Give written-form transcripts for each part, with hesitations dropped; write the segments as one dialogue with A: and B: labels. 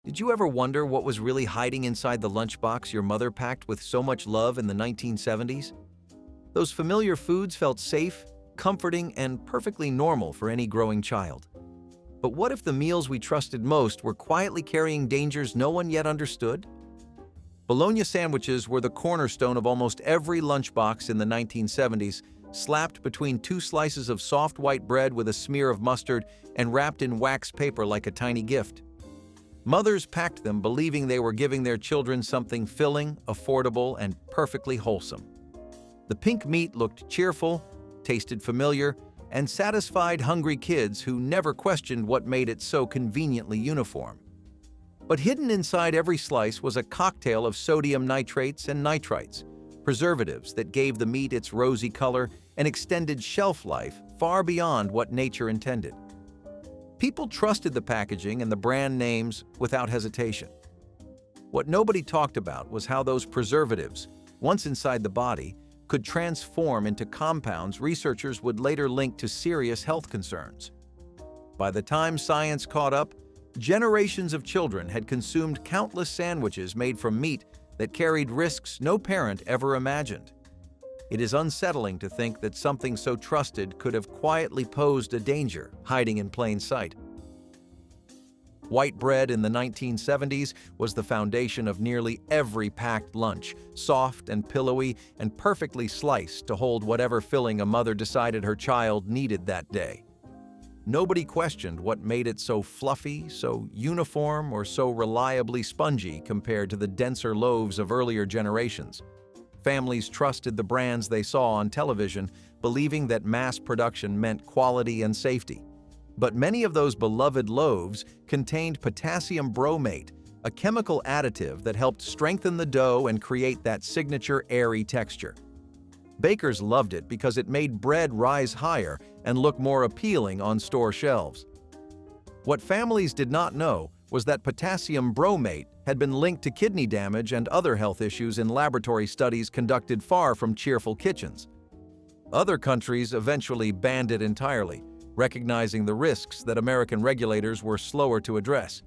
A: Did you ever wonder what was really hiding inside the lunchbox your mother packed with so much love in the 1970s? Those familiar foods felt safe, comforting, and perfectly normal for any growing child. But what if the meals we trusted most were quietly carrying dangers no one yet understood? Bologna sandwiches were the cornerstone of almost every lunchbox in the 1970s, slapped between two slices of soft white bread with a smear of mustard and wrapped in wax paper like a tiny gift. Mothers packed them believing they were giving their children something filling, affordable, and perfectly wholesome. The pink meat looked cheerful, tasted familiar, and satisfied hungry kids who never questioned what made it so conveniently uniform. But hidden inside every slice was a cocktail of sodium nitrates and nitrites, preservatives that gave the meat its rosy color and extended shelf life far beyond what nature intended. People trusted the packaging and the brand names without hesitation. What nobody talked about was how those preservatives, once inside the body, could transform into compounds researchers would later link to serious health concerns. By the time science caught up, generations of children had consumed countless sandwiches made from meat that carried risks no parent ever imagined. It is unsettling to think that something so trusted could have quietly posed a danger hiding in plain sight. White bread in the 1970s was the foundation of nearly every packed lunch, soft and pillowy and perfectly sliced to hold whatever filling a mother decided her child needed that day. Nobody questioned what made it so fluffy, so uniform, or so reliably spongy compared to the denser loaves of earlier generations. Families trusted the brands they saw on television, believing that mass production meant quality and safety. But many of those beloved loaves contained potassium bromate, a chemical additive that helped strengthen the dough and create that signature airy texture. Bakers loved it because it made bread rise higher and look more appealing on store shelves. What families did not know was that potassium bromate had been linked to kidney damage and other health issues in laboratory studies conducted far from cheerful kitchens. Other countries eventually banned it entirely, recognizing the risks that American regulators were slower to address.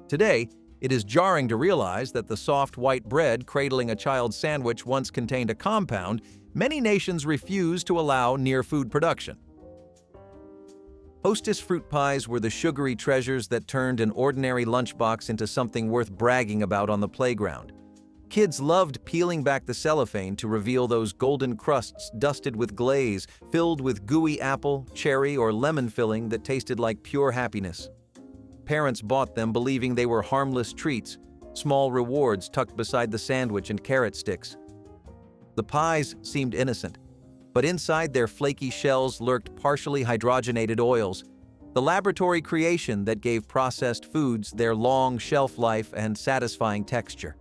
A: Today, it is jarring to realize that the soft white bread cradling a child's sandwich once contained a compound many nations refuse to allow near food production. Hostess fruit pies were the sugary treasures that turned an ordinary lunchbox into something worth bragging about on the playground. Kids loved peeling back the cellophane to reveal those golden crusts dusted with glaze, filled with gooey apple, cherry, or lemon filling that tasted like pure happiness. Parents bought them believing they were harmless treats, small rewards tucked beside the sandwich and carrot sticks. The pies seemed innocent, but inside their flaky shells lurked partially hydrogenated oils, the laboratory creation that gave processed foods their long shelf life and satisfying texture.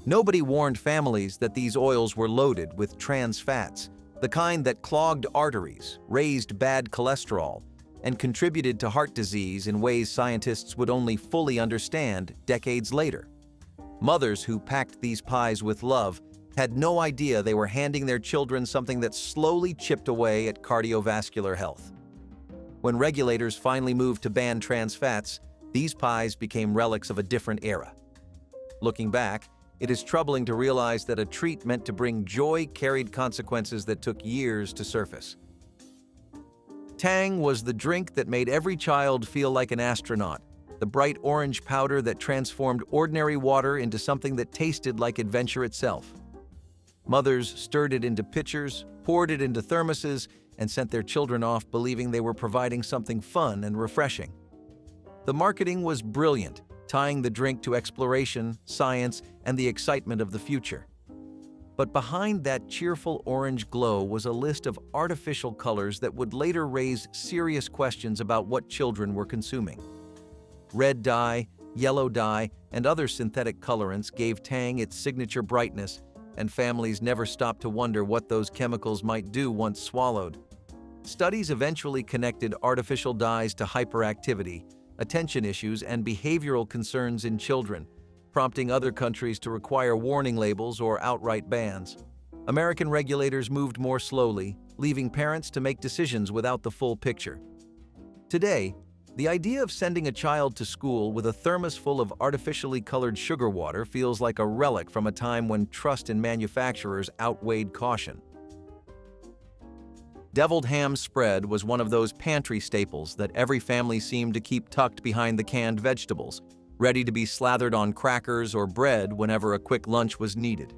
A: Nobody warned families that these oils were loaded with trans fats, the kind that clogged arteries, raised bad cholesterol, and contributed to heart disease in ways scientists would only fully understand decades later. Mothers who packed these pies with love had no idea they were handing their children something that slowly chipped away at cardiovascular health. When regulators finally moved to ban trans fats, these pies became relics of a different era. Looking back, it is troubling to realize that a treat meant to bring joy carried consequences that took years to surface. Tang was the drink that made every child feel like an astronaut, the bright orange powder that transformed ordinary water into something that tasted like adventure itself. Mothers stirred it into pitchers, poured it into thermoses, and sent their children off believing they were providing something fun and refreshing. The marketing was brilliant, tying the drink to exploration, science, and the excitement of the future. But behind that cheerful orange glow was a list of artificial colors that would later raise serious questions about what children were consuming. Red dye, yellow dye, and other synthetic colorants gave Tang its signature brightness, and families never stopped to wonder what those chemicals might do once swallowed. Studies eventually connected artificial dyes to hyperactivity, attention issues, and behavioral concerns in children, prompting other countries to require warning labels or outright bans. American regulators moved more slowly, leaving parents to make decisions without the full picture. Today, The idea of sending a child to school with a thermos full of artificially colored sugar water feels like a relic from a time when trust in manufacturers outweighed caution. Deviled ham spread was one of those pantry staples that every family seemed to keep tucked behind the canned vegetables, ready to be slathered on crackers or bread whenever a quick lunch was needed.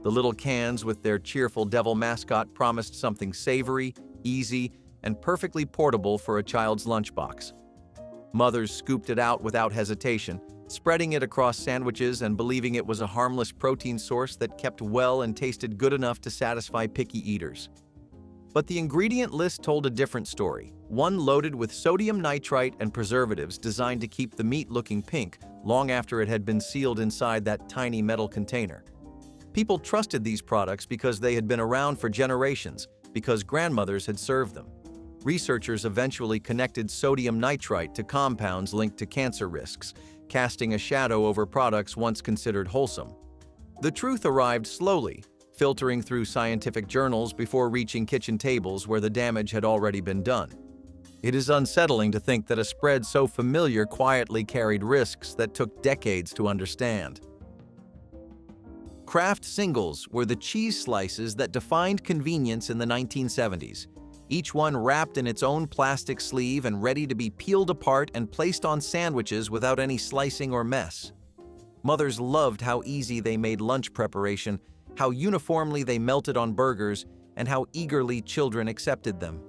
A: The little cans with their cheerful devil mascot promised something savory, easy, and perfectly portable for a child's lunchbox. Mothers scooped it out without hesitation, spreading it across sandwiches and believing it was a harmless protein source that kept well and tasted good enough to satisfy picky eaters. But the ingredient list told a different story, one loaded with sodium nitrite and preservatives designed to keep the meat looking pink long after it had been sealed inside that tiny metal container. People trusted these products because they had been around for generations, because grandmothers had served them. Researchers eventually connected sodium nitrite to compounds linked to cancer risks, casting a shadow over products once considered wholesome. The truth arrived slowly, filtering through scientific journals before reaching kitchen tables where the damage had already been done. It is unsettling to think that a spread so familiar quietly carried risks that took decades to understand. Kraft singles were the cheese slices that defined convenience in the 1970s, each one wrapped in its own plastic sleeve and ready to be peeled apart and placed on sandwiches without any slicing or mess. Mothers loved how easy they made lunch preparation, how uniformly they melted on burgers, and how eagerly children accepted them.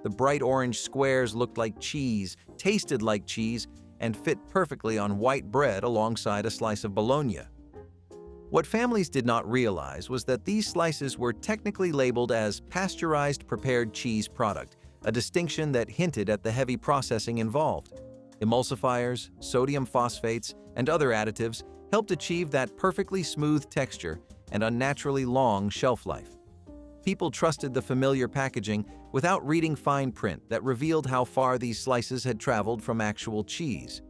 A: The bright orange squares looked like cheese, tasted like cheese, and fit perfectly on white bread alongside a slice of bologna. What families did not realize was that these slices were technically labeled as pasteurized prepared cheese product, a distinction that hinted at the heavy processing involved. Emulsifiers, sodium phosphates, and other additives helped achieve that perfectly smooth texture and unnaturally long shelf life. People trusted the familiar packaging without reading fine print that revealed how far these slices had traveled from actual cheese.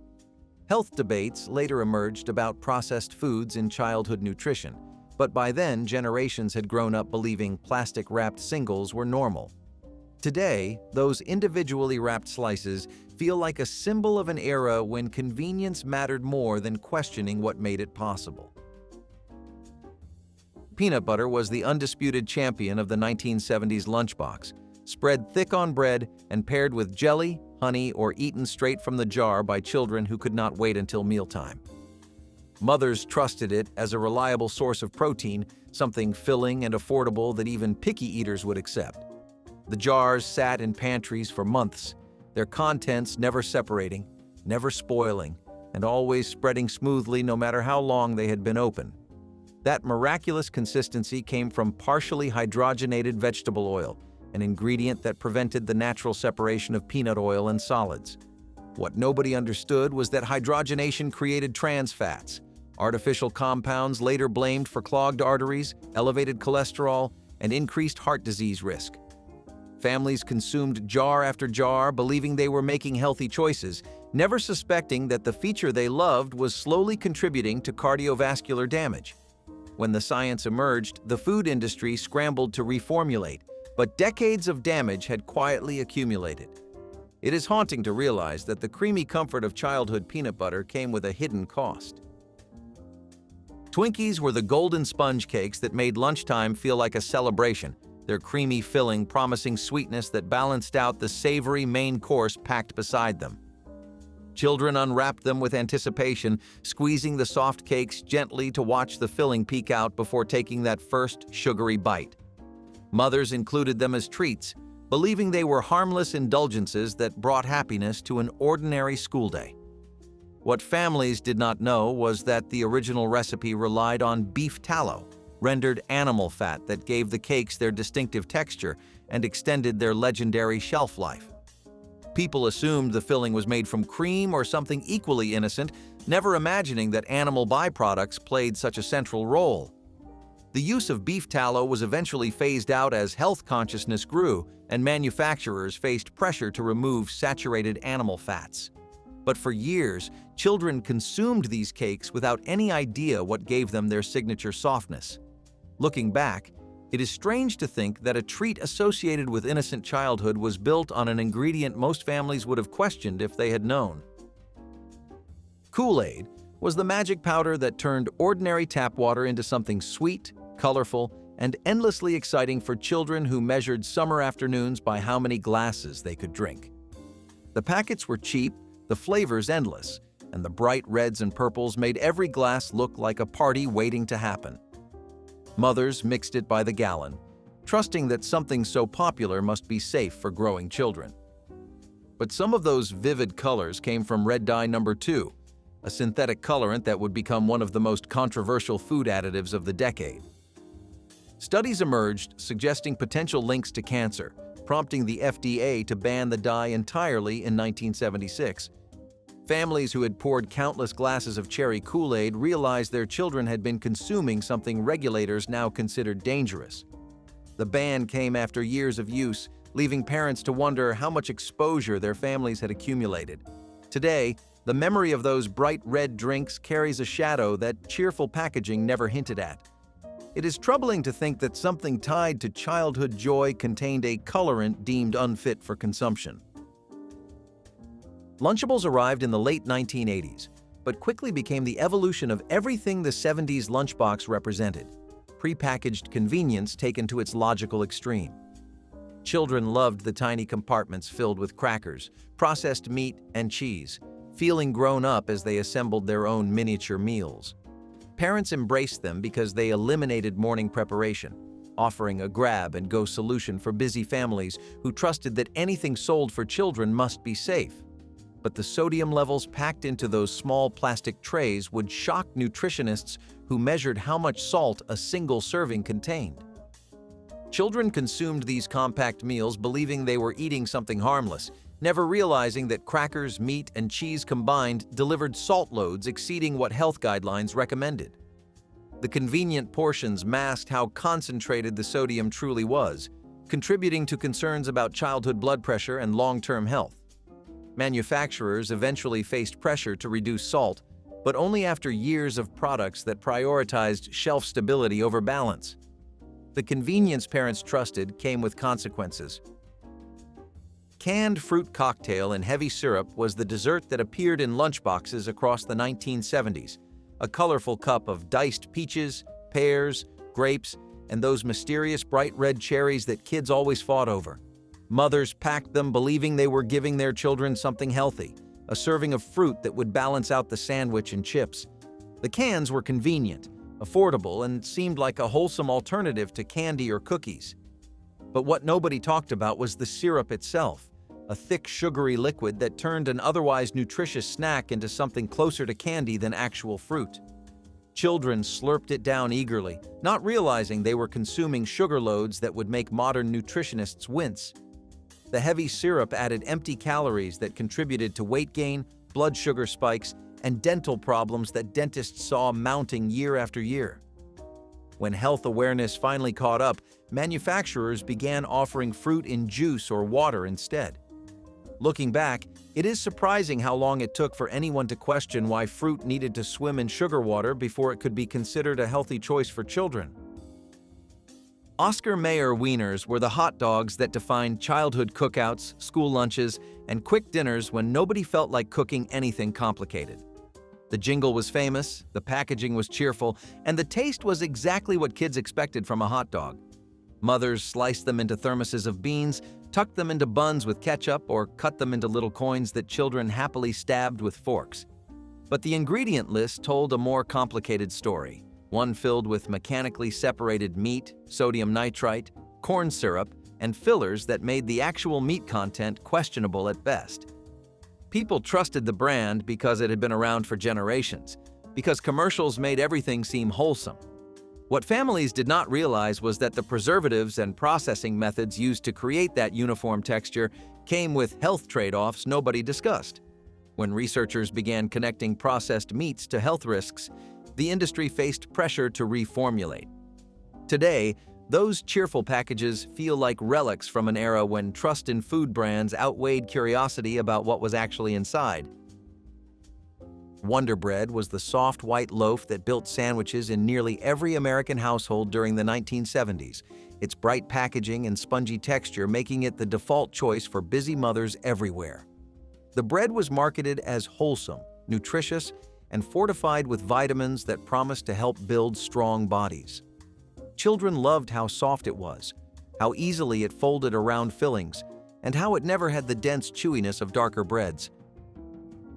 A: Health debates later emerged about processed foods in childhood nutrition, but by then generations had grown up believing plastic-wrapped singles were normal. Today, those individually wrapped slices feel like a symbol of an era when convenience mattered more than questioning what made it possible. Peanut butter was the undisputed champion of the 1970s lunchbox, spread thick on bread and paired with jelly, honey, or eaten straight from the jar by children who could not wait until mealtime. Mothers trusted it as a reliable source of protein, something filling and affordable that even picky eaters would accept. The jars sat in pantries for months, their contents never separating, never spoiling, and always spreading smoothly no matter how long they had been open. That miraculous consistency came from partially hydrogenated vegetable oil, an ingredient that prevented the natural separation of peanut oil and solids. What nobody understood was that hydrogenation created trans fats, artificial compounds later blamed for clogged arteries, elevated cholesterol, and increased heart disease risk. Families consumed jar after jar, believing they were making healthy choices, never suspecting that the feature they loved was slowly contributing to cardiovascular damage. When the science emerged, the food industry scrambled to reformulate, but decades of damage had quietly accumulated. It is haunting to realize that the creamy comfort of childhood peanut butter came with a hidden cost. Twinkies were the golden sponge cakes that made lunchtime feel like a celebration, their creamy filling promising sweetness that balanced out the savory main course packed beside them. Children unwrapped them with anticipation, squeezing the soft cakes gently to watch the filling peek out before taking that first sugary bite. Mothers included them as treats, believing they were harmless indulgences that brought happiness to an ordinary school day. What families did not know was that the original recipe relied on beef tallow, rendered animal fat that gave the cakes their distinctive texture and extended their legendary shelf life. People assumed the filling was made from cream or something equally innocent, never imagining that animal byproducts played such a central role. The use of beef tallow was eventually phased out as health consciousness grew and manufacturers faced pressure to remove saturated animal fats. But for years, children consumed these cakes without any idea what gave them their signature softness. Looking back, It is strange to think that a treat associated with innocent childhood was built on an ingredient most families would have questioned if they had known. Kool-Aid was the magic powder that turned ordinary tap water into something sweet, colorful, and endlessly exciting for children who measured summer afternoons by how many glasses they could drink. The packets were cheap, the flavors endless, and the bright reds and purples made every glass look like a party waiting to happen. Mothers mixed it by the gallon, trusting that something so popular must be safe for growing children. But some of those vivid colors came from red dye number 2, a synthetic colorant that would become one of the most controversial food additives of the decade. Studies emerged suggesting potential links to cancer, prompting the FDA to ban the dye entirely in 1976. Families who had poured countless glasses of cherry Kool-Aid realized their children had been consuming something regulators now considered dangerous. The ban came after years of use, leaving parents to wonder how much exposure their families had accumulated. Today, the memory of those bright red drinks carries a shadow that cheerful packaging never hinted at. It is troubling to think that something tied to childhood joy contained a colorant deemed unfit for consumption. Lunchables arrived in the late 1980s, but quickly became the evolution of everything the 70s lunchbox represented, prepackaged convenience taken to its logical extreme. Children loved the tiny compartments filled with crackers, processed meat, and cheese, feeling grown up as they assembled their own miniature meals. Parents embraced them because they eliminated morning preparation, offering a grab-and-go solution for busy families who trusted that anything sold for children must be safe. But the sodium levels packed into those small plastic trays would shock nutritionists who measured how much salt a single serving contained. Children consumed these compact meals believing they were eating something harmless, never realizing that crackers, meat, and cheese combined delivered salt loads exceeding what health guidelines recommended. The convenient portions masked how concentrated the sodium truly was, contributing to concerns about childhood blood pressure and long-term health. Manufacturers eventually faced pressure to reduce salt, but only after years of products that prioritized shelf stability over balance. The convenience parents trusted came with consequences. Canned fruit cocktail in heavy syrup was the dessert that appeared in lunchboxes across the 1970s, a colorful cup of diced peaches, pears, grapes, and those mysterious bright red cherries that kids always fought over. Mothers packed them believing they were giving their children something healthy, a serving of fruit that would balance out the sandwich and chips. The cans were convenient, affordable, and seemed like a wholesome alternative to candy or cookies. But what nobody talked about was the syrup itself, a thick sugary liquid that turned an otherwise nutritious snack into something closer to candy than actual fruit. Children slurped it down eagerly, not realizing they were consuming sugar loads that would make modern nutritionists wince. The heavy syrup added empty calories that contributed to weight gain, blood sugar spikes, and dental problems that dentists saw mounting year after year. When health awareness finally caught up, manufacturers began offering fruit in juice or water instead. Looking back, it is surprising how long it took for anyone to question why fruit needed to swim in sugar water before it could be considered a healthy choice for children. Oscar Mayer wieners were the hot dogs that defined childhood cookouts, school lunches, and quick dinners when nobody felt like cooking anything complicated. The jingle was famous, the packaging was cheerful, and the taste was exactly what kids expected from a hot dog. Mothers sliced them into thermoses of beans, tucked them into buns with ketchup, or cut them into little coins that children happily stabbed with forks. But the ingredient list told a more complicated story, one filled with mechanically separated meat, sodium nitrite, corn syrup, and fillers that made the actual meat content questionable at best. People trusted the brand because it had been around for generations, because commercials made everything seem wholesome. What families did not realize was that the preservatives and processing methods used to create that uniform texture came with health trade-offs nobody discussed. When researchers began connecting processed meats to health risks, the industry faced pressure to reformulate. Today, those cheerful packages feel like relics from an era when trust in food brands outweighed curiosity about what was actually inside. Wonder Bread was the soft white loaf that built sandwiches in nearly every American household during the 1970s, its bright packaging and spongy texture making it the default choice for busy mothers everywhere. The bread was marketed as wholesome, nutritious, and fortified with vitamins that promised to help build strong bodies. Children loved how soft it was, how easily it folded around fillings, and how it never had the dense chewiness of darker breads.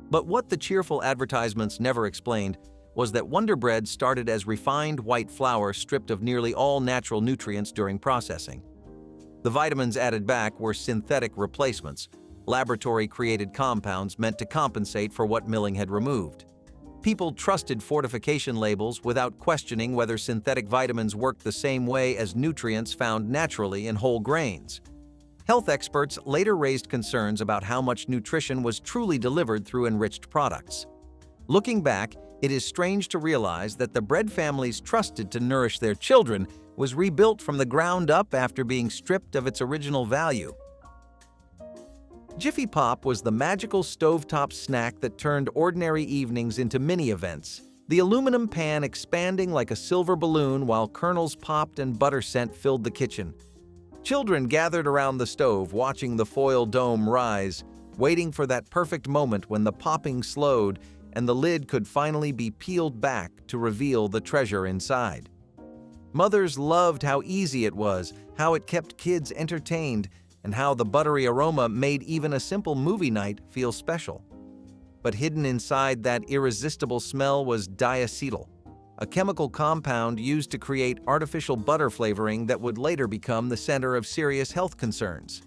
A: But what the cheerful advertisements never explained was that Wonder Bread started as refined white flour stripped of nearly all natural nutrients during processing. The vitamins added back were synthetic replacements, laboratory-created compounds meant to compensate for what milling had removed. People trusted fortification labels without questioning whether synthetic vitamins worked the same way as nutrients found naturally in whole grains. Health experts later raised concerns about how much nutrition was truly delivered through enriched products. Looking back, it is strange to realize that the bread families trusted to nourish their children was rebuilt from the ground up after being stripped of its original value. Jiffy Pop was the magical stovetop snack that turned ordinary evenings into mini-events, the aluminum pan expanding like a silver balloon while kernels popped and butter scent filled the kitchen. Children gathered around the stove watching the foil dome rise, waiting for that perfect moment when the popping slowed and the lid could finally be peeled back to reveal the treasure inside. Mothers loved how easy it was, how it kept kids entertained, and how the buttery aroma made even a simple movie night feel special. But hidden inside that irresistible smell was diacetyl, a chemical compound used to create artificial butter flavoring that would later become the center of serious health concerns.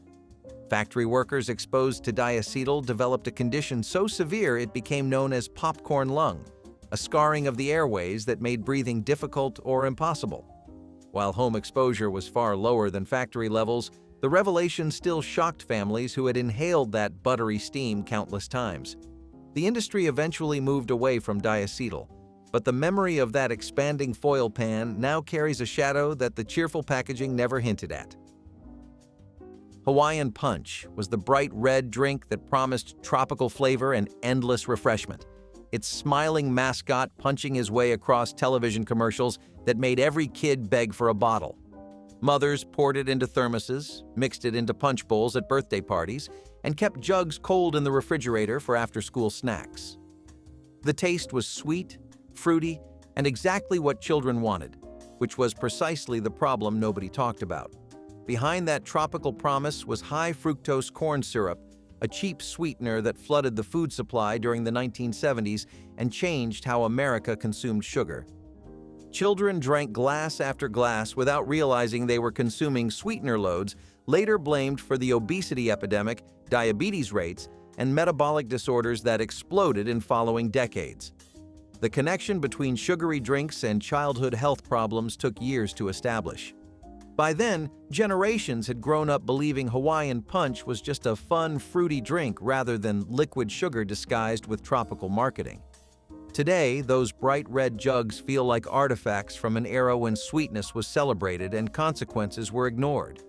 A: Factory workers exposed to diacetyl developed a condition so severe it became known as popcorn lung, a scarring of the airways that made breathing difficult or impossible. While home exposure was far lower than factory levels, the revelation still shocked families who had inhaled that buttery steam countless times. The industry eventually moved away from diacetyl, but the memory of that expanding foil pan now carries a shadow that the cheerful packaging never hinted at. Hawaiian Punch was the bright red drink that promised tropical flavor and endless refreshment, its smiling mascot punching his way across television commercials that made every kid beg for a bottle. Mothers poured it into thermoses, mixed it into punch bowls at birthday parties, and kept jugs cold in the refrigerator for after-school snacks. The taste was sweet, fruity, and exactly what children wanted, which was precisely the problem nobody talked about. Behind that tropical promise was high-fructose corn syrup, a cheap sweetener that flooded the food supply during the 1970s and changed how America consumed sugar. Children drank glass after glass without realizing they were consuming sweetener loads, later blamed for the obesity epidemic, diabetes rates, and metabolic disorders that exploded in following decades. The connection between sugary drinks and childhood health problems took years to establish. By then, generations had grown up believing Hawaiian Punch was just a fun, fruity drink rather than liquid sugar disguised with tropical marketing. Today, those bright red jugs feel like artifacts from an era when sweetness was celebrated and consequences were ignored.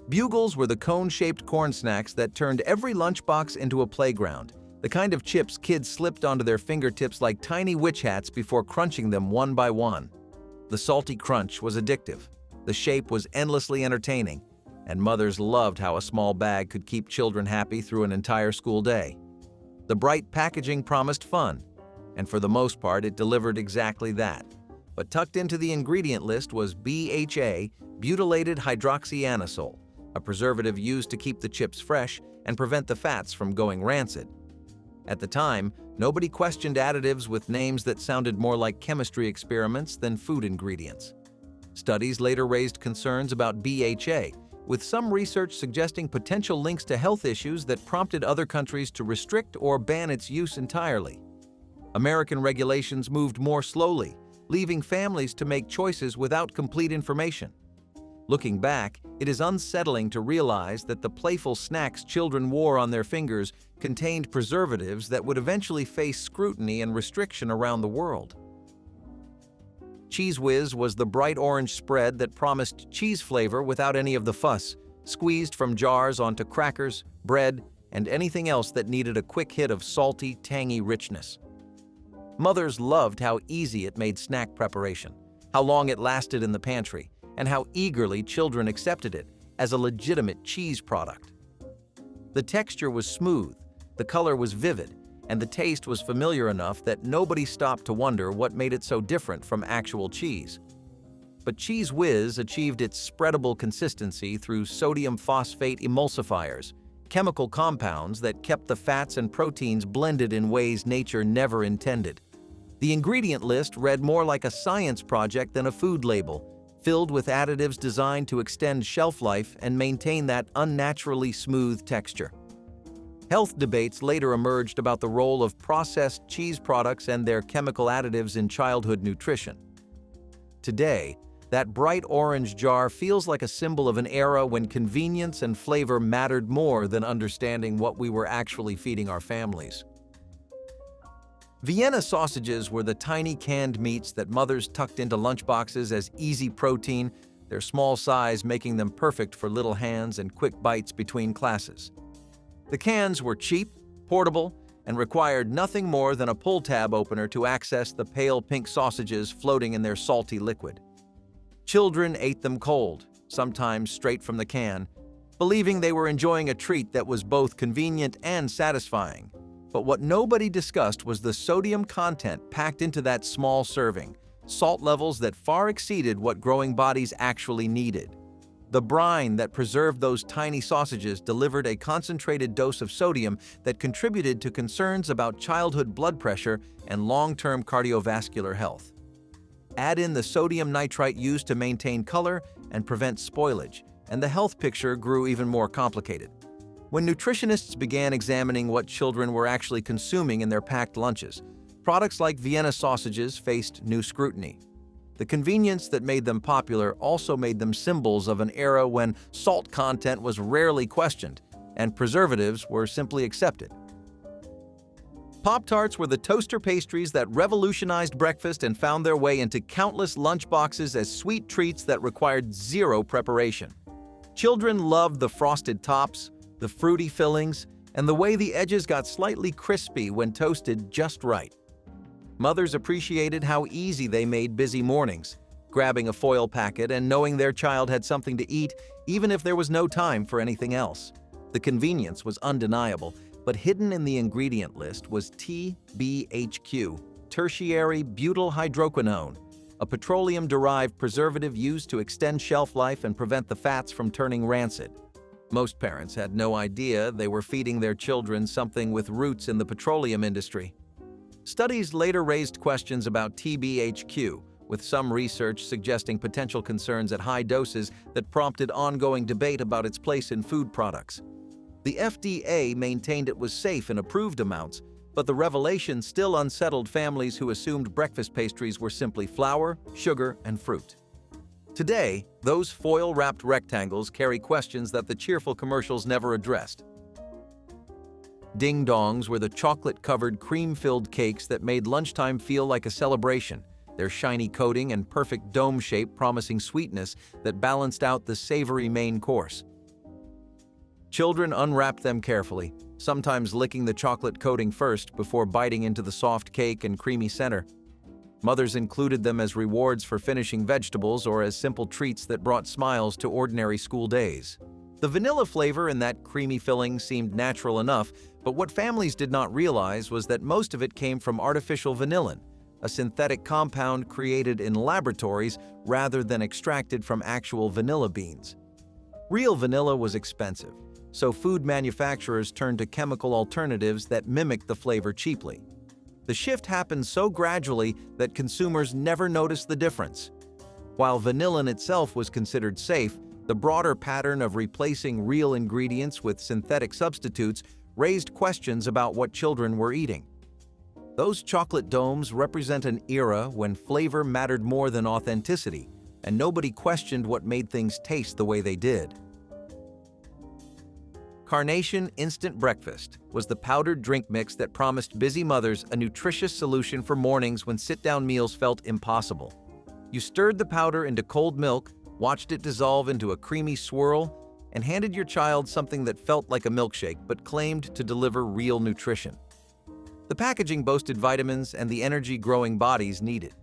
A: Bugles were the cone-shaped corn snacks that turned every lunchbox into a playground, the kind of chips kids slipped onto their fingertips like tiny witch hats before crunching them one by one. The salty crunch was addictive, the shape was endlessly entertaining, and mothers loved how a small bag could keep children happy through an entire school day. The bright packaging promised fun, and for the most part it delivered exactly that. But tucked into the ingredient list was BHA, butylated hydroxyanisole, a preservative used to keep the chips fresh and prevent the fats from going rancid. At the time, nobody questioned additives with names that sounded more like chemistry experiments than food ingredients. Studies later raised concerns about BHA, with some research suggesting potential links to health issues that prompted other countries to restrict or ban its use entirely. American regulations moved more slowly, leaving families to make choices without complete information. Looking back, it is unsettling to realize that the playful snacks children wore on their fingers contained preservatives that would eventually face scrutiny and restriction around the world. Cheese Whiz was the bright orange spread that promised cheese flavor without any of the fuss, squeezed from jars onto crackers, bread, and anything else that needed a quick hit of salty, tangy richness. Mothers loved how easy it made snack preparation, how long it lasted in the pantry, and how eagerly children accepted it as a legitimate cheese product. The texture was smooth, the color was vivid, and the taste was familiar enough that nobody stopped to wonder what made it so different from actual cheese. But Cheez Whiz achieved its spreadable consistency through sodium phosphate emulsifiers, chemical compounds that kept the fats and proteins blended in ways nature never intended. The ingredient list read more like a science project than a food label, filled with additives designed to extend shelf life and maintain that unnaturally smooth texture. Health debates later emerged about the role of processed cheese products and their chemical additives in childhood nutrition. Today, that bright orange jar feels like a symbol of an era when convenience and flavor mattered more than understanding what we were actually feeding our families. Vienna sausages were the tiny canned meats that mothers tucked into lunchboxes as easy protein, their small size making them perfect for little hands and quick bites between classes. The cans were cheap, portable, and required nothing more than a pull tab opener to access the pale pink sausages floating in their salty liquid. Children ate them cold, sometimes straight from the can, believing they were enjoying a treat that was both convenient and satisfying. But what nobody discussed was the sodium content packed into that small serving, salt levels that far exceeded what growing bodies actually needed. The brine that preserved those tiny sausages delivered a concentrated dose of sodium that contributed to concerns about childhood blood pressure and long-term cardiovascular health. Add in the sodium nitrite used to maintain color and prevent spoilage, and the health picture grew even more complicated. When nutritionists began examining what children were actually consuming in their packed lunches, products like Vienna sausages faced new scrutiny. The convenience that made them popular also made them symbols of an era when salt content was rarely questioned and preservatives were simply accepted. Pop-Tarts were the toaster pastries that revolutionized breakfast and found their way into countless lunchboxes as sweet treats that required zero preparation. Children loved the frosted tops, the fruity fillings, and the way the edges got slightly crispy when toasted just right. Mothers appreciated how easy they made busy mornings, grabbing a foil packet and knowing their child had something to eat even if there was no time for anything else. The convenience was undeniable, but hidden in the ingredient list was TBHQ, tertiary butyl hydroquinone, a petroleum-derived preservative used to extend shelf life and prevent the fats from turning rancid. Most parents had no idea they were feeding their children something with roots in the petroleum industry. Studies later raised questions about TBHQ, with some research suggesting potential concerns at high doses that prompted ongoing debate about its place in food products. The FDA maintained it was safe in approved amounts, but the revelation still unsettled families who assumed breakfast pastries were simply flour, sugar, and fruit. Today, those foil-wrapped rectangles carry questions that the cheerful commercials never addressed. Ding-dongs were the chocolate-covered, cream-filled cakes that made lunchtime feel like a celebration, their shiny coating and perfect dome shape promising sweetness that balanced out the savory main course. Children unwrapped them carefully, sometimes licking the chocolate coating first before biting into the soft cake and creamy center. Mothers included them as rewards for finishing vegetables or as simple treats that brought smiles to ordinary school days. The vanilla flavor in that creamy filling seemed natural enough, but what families did not realize was that most of it came from artificial vanillin, a synthetic compound created in laboratories rather than extracted from actual vanilla beans. Real vanilla was expensive, so food manufacturers turned to chemical alternatives that mimicked the flavor cheaply. The shift happened so gradually that consumers never noticed the difference. While vanillin itself was considered safe, the broader pattern of replacing real ingredients with synthetic substitutes raised questions about what children were eating. Those chocolate domes represent an era when flavor mattered more than authenticity, and nobody questioned what made things taste the way they did. Carnation Instant Breakfast was the powdered drink mix that promised busy mothers a nutritious solution for mornings when sit-down meals felt impossible. You stirred the powder into cold milk, watched it dissolve into a creamy swirl, and handed your child something that felt like a milkshake but claimed to deliver real nutrition. The packaging boasted vitamins and the energy growing bodies needed.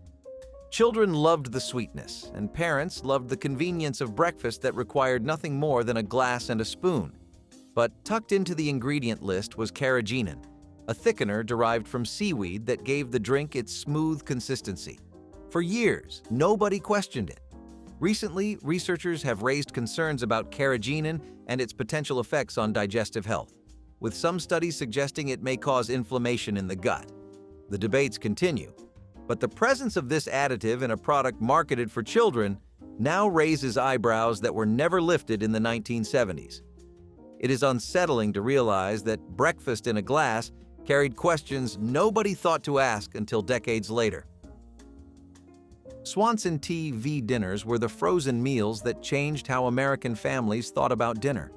A: Children loved the sweetness, and parents loved the convenience of breakfast that required nothing more than a glass and a spoon. But tucked into the ingredient list was carrageenan, a thickener derived from seaweed that gave the drink its smooth consistency. For years, nobody questioned it. Recently, researchers have raised concerns about carrageenan and its potential effects on digestive health, with some studies suggesting it may cause inflammation in the gut. The debates continue, but the presence of this additive in a product marketed for children now raises eyebrows that were never lifted in the 1970s. It is unsettling to realize that breakfast in a glass carried questions nobody thought to ask until decades later. Swanson TV dinners were the frozen meals that changed how American families thought about dinner.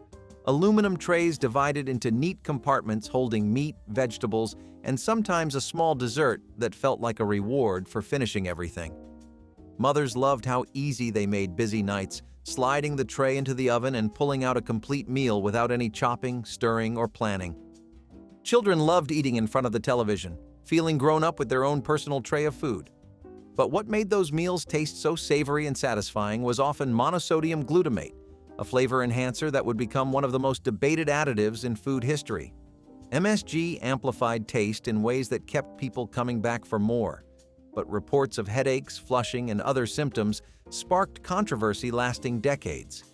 A: Aluminum trays divided into neat compartments holding meat, vegetables, and sometimes a small dessert that felt like a reward for finishing everything. Mothers loved how easy they made busy nights, sliding the tray into the oven and pulling out a complete meal without any chopping, stirring, or planning. Children loved eating in front of the television, feeling grown up with their own personal tray of food. But what made those meals taste so savory and satisfying was often monosodium glutamate, a flavor enhancer that would become one of the most debated additives in food history. MSG amplified taste in ways that kept people coming back for more, but reports of headaches, flushing, and other symptoms sparked controversy lasting decades.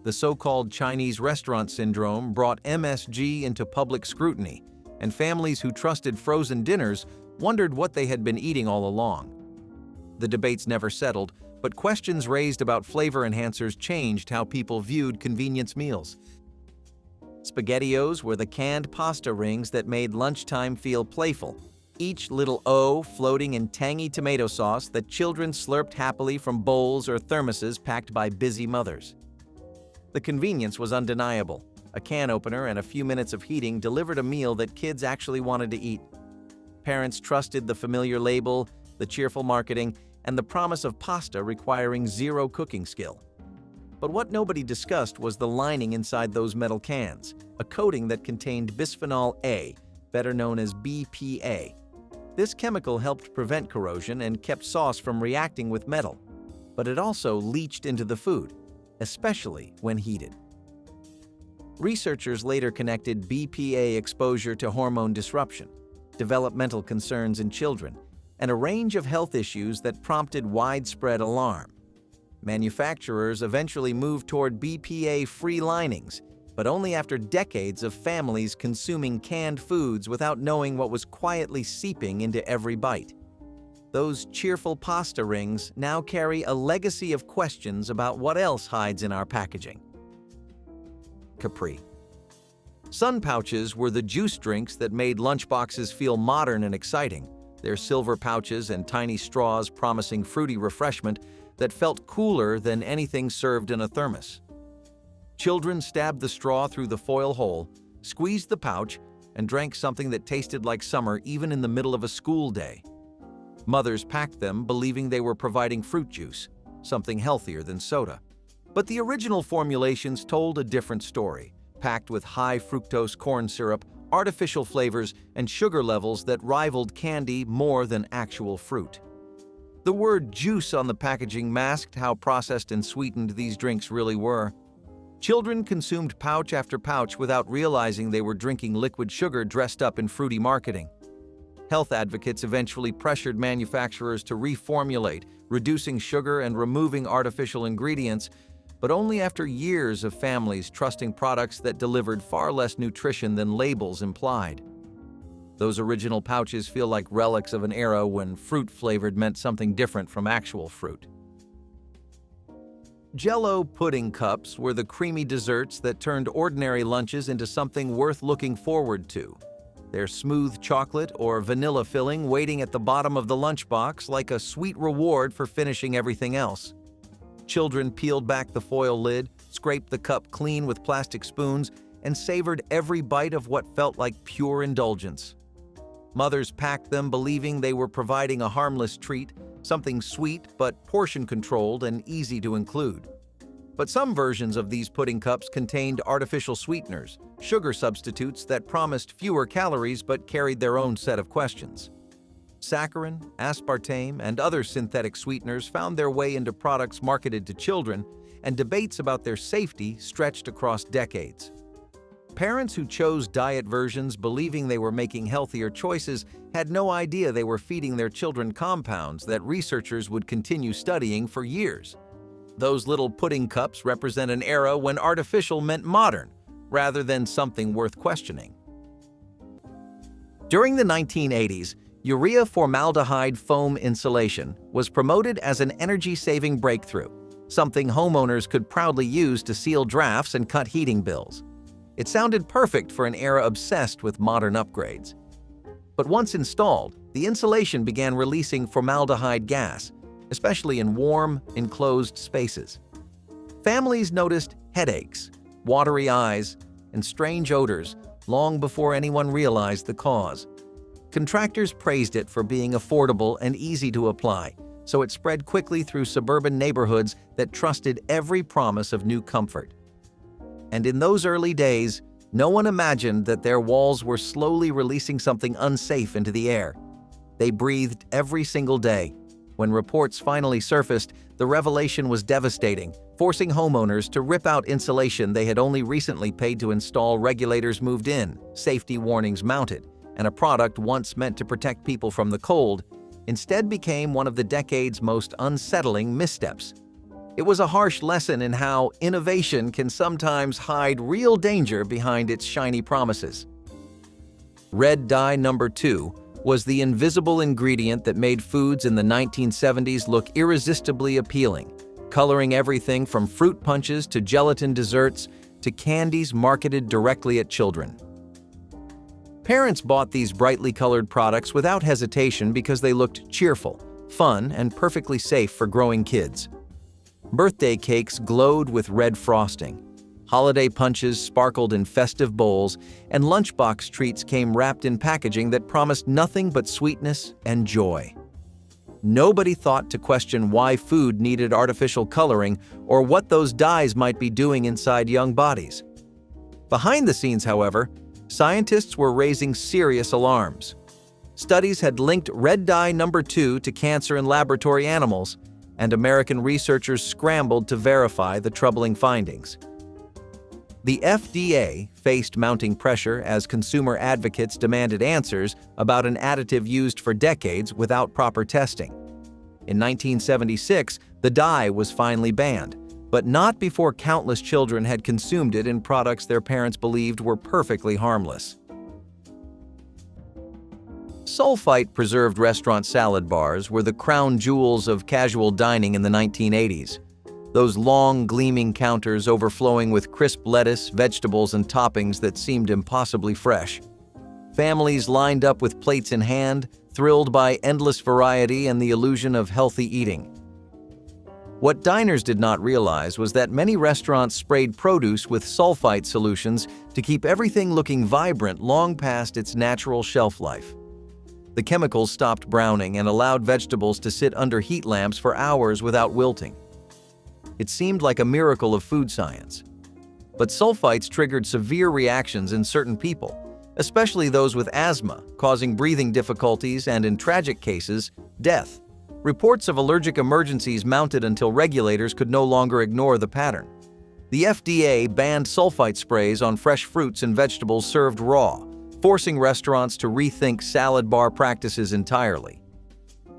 A: The so-called Chinese restaurant syndrome brought MSG into public scrutiny, and families who trusted frozen dinners wondered what they had been eating all along. The debates never settled, but questions raised about flavor enhancers changed how people viewed convenience meals. SpaghettiOs were the canned pasta rings that made lunchtime feel playful, each little O floating in tangy tomato sauce that children slurped happily from bowls or thermoses packed by busy mothers. The convenience was undeniable. A can opener and a few minutes of heating delivered a meal that kids actually wanted to eat. Parents trusted the familiar label, the cheerful marketing, and the promise of pasta requiring zero cooking skill. But what nobody discussed was the lining inside those metal cans, a coating that contained bisphenol A, better known as BPA. This chemical helped prevent corrosion and kept sauce from reacting with metal, but it also leached into the food, especially when heated. Researchers later connected BPA exposure to hormone disruption, developmental concerns in children, and a range of health issues that prompted widespread alarm. Manufacturers eventually moved toward BPA-free linings, but only after decades of families consuming canned foods without knowing what was quietly seeping into every bite. Those cheerful pasta rings now carry a legacy of questions about what else hides in our packaging. Capri. Sun pouches were the juice drinks that made lunchboxes feel modern and exciting, their silver pouches and tiny straws promising fruity refreshment that felt cooler than anything served in a thermos. Children stabbed the straw through the foil hole, squeezed the pouch, and drank something that tasted like summer even in the middle of a school day. Mothers packed them believing they were providing fruit juice, something healthier than soda. But the original formulations told a different story, packed with high fructose corn syrup, artificial flavors, and sugar levels that rivaled candy more than actual fruit. The word juice on the packaging masked how processed and sweetened these drinks really were. Children consumed pouch after pouch without realizing they were drinking liquid sugar dressed up in fruity marketing. Health advocates eventually pressured manufacturers to reformulate, reducing sugar and removing artificial ingredients, but only after years of families trusting products that delivered far less nutrition than labels implied. Those original pouches feel like relics of an era when fruit-flavored meant something different from actual fruit. Jell-O pudding cups were the creamy desserts that turned ordinary lunches into something worth looking forward to, their smooth chocolate or vanilla filling waiting at the bottom of the lunchbox like a sweet reward for finishing everything else. Children peeled back the foil lid, scraped the cup clean with plastic spoons, and savored every bite of what felt like pure indulgence. Mothers packed them believing they were providing a harmless treat, something sweet but portion-controlled and easy to include. But some versions of these pudding cups contained artificial sweeteners, sugar substitutes that promised fewer calories but carried their own set of questions. Saccharine, aspartame, and other synthetic sweeteners found their way into products marketed to children, and debates about their safety stretched across decades. Parents who chose diet versions believing they were making healthier choices had no idea they were feeding their children compounds that researchers would continue studying for years. Those little pudding cups represent an era when artificial meant modern, rather than something worth questioning. During the 1980s, urea formaldehyde foam insulation was promoted as an energy-saving breakthrough, something homeowners could proudly use to seal drafts and cut heating bills. It sounded perfect for an era obsessed with modern upgrades. But once installed, the insulation began releasing formaldehyde gas, especially in warm, enclosed spaces. Families noticed headaches, watery eyes, and strange odors long before anyone realized the cause. Contractors praised it for being affordable and easy to apply, so it spread quickly through suburban neighborhoods that trusted every promise of new comfort. And in those early days, no one imagined that their walls were slowly releasing something unsafe into the air. They breathed every single day. When reports finally surfaced, the revelation was devastating, forcing homeowners to rip out insulation they had only recently paid to install. Regulators moved in, safety warnings mounted, and a product once meant to protect people from the cold instead became one of the decade's most unsettling missteps. It was a harsh lesson in how innovation can sometimes hide real danger behind its shiny promises. Red dye number 2 was the invisible ingredient that made foods in the 1970s look irresistibly appealing, coloring everything from fruit punches to gelatin desserts to candies marketed directly at children. Parents bought these brightly colored products without hesitation because they looked cheerful, fun, and perfectly safe for growing kids. Birthday cakes glowed with red frosting. Holiday punches sparkled in festive bowls, and lunchbox treats came wrapped in packaging that promised nothing but sweetness and joy. Nobody thought to question why food needed artificial coloring or what those dyes might be doing inside young bodies. Behind the scenes, however, scientists were raising serious alarms. Studies had linked red dye number 2 to cancer in laboratory animals, and American researchers scrambled to verify the troubling findings. The FDA faced mounting pressure as consumer advocates demanded answers about an additive used for decades without proper testing. In 1976, the dye was finally banned, but not before countless children had consumed it in products their parents believed were perfectly harmless. Sulfite preserved restaurant salad bars were the crown jewels of casual dining in the 1980s. Those long, gleaming counters overflowing with crisp lettuce, vegetables, and toppings that seemed impossibly fresh. Families lined up with plates in hand, thrilled by endless variety and the illusion of healthy eating. What diners did not realize was that many restaurants sprayed produce with sulfite solutions to keep everything looking vibrant long past its natural shelf life. The chemicals stopped browning and allowed vegetables to sit under heat lamps for hours without wilting. It seemed like a miracle of food science. But sulfites triggered severe reactions in certain people, especially those with asthma, causing breathing difficulties and, in tragic cases, death. Reports of allergic emergencies mounted until regulators could no longer ignore the pattern. The FDA banned sulfite sprays on fresh fruits and vegetables served raw, forcing restaurants to rethink salad bar practices entirely.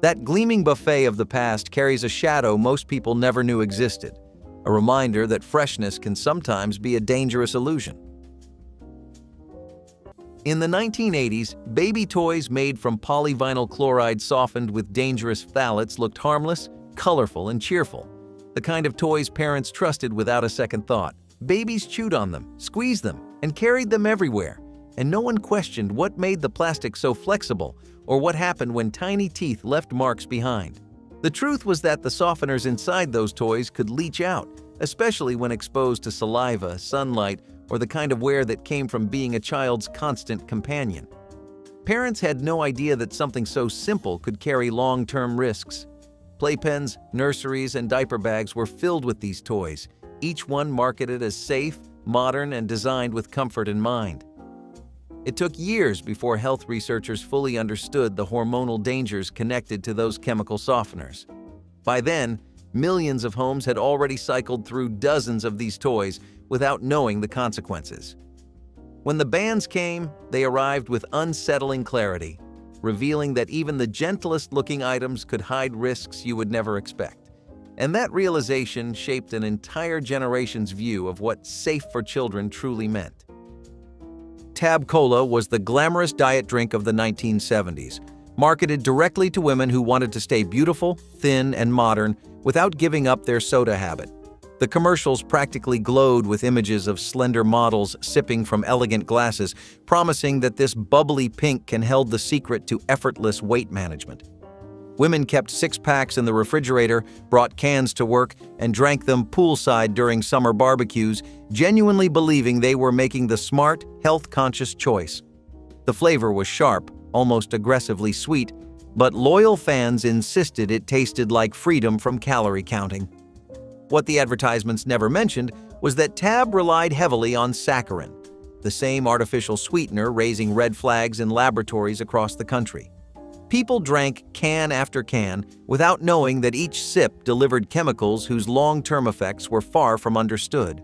A: That gleaming buffet of the past carries a shadow most people never knew existed, a reminder that freshness can sometimes be a dangerous illusion. In the 1980s, baby toys made from polyvinyl chloride softened with dangerous phthalates looked harmless, colorful, and cheerful, the kind of toys parents trusted without a second thought. Babies chewed on them, squeezed them, and carried them everywhere, and no one questioned what made the plastic so flexible or what happened when tiny teeth left marks behind. The truth was that the softeners inside those toys could leach out, especially when exposed to saliva, sunlight, or the kind of wear that came from being a child's constant companion. Parents had no idea that something so simple could carry long-term risks. Playpens, nurseries, and diaper bags were filled with these toys, each one marketed as safe, modern, and designed with comfort in mind. It took years before health researchers fully understood the hormonal dangers connected to those chemical softeners. By then, millions of homes had already cycled through dozens of these toys without knowing the consequences. When the bans came, they arrived with unsettling clarity, revealing that even the gentlest-looking items could hide risks you would never expect. And that realization shaped an entire generation's view of what safe for children truly meant. Tab Cola was the glamorous diet drink of the 1970s, marketed directly to women who wanted to stay beautiful, thin, and modern without giving up their soda habit. The commercials practically glowed with images of slender models sipping from elegant glasses, promising that this bubbly pink can held the secret to effortless weight management. Women kept six-packs in the refrigerator, brought cans to work, and drank them poolside during summer barbecues, genuinely believing they were making the smart, health-conscious choice. The flavor was sharp, almost aggressively sweet, but loyal fans insisted it tasted like freedom from calorie counting. What the advertisements never mentioned was that Tab relied heavily on Saccharine, the same artificial sweetener raising red flags in laboratories across the country. People drank can after can without knowing that each sip delivered chemicals whose long-term effects were far from understood.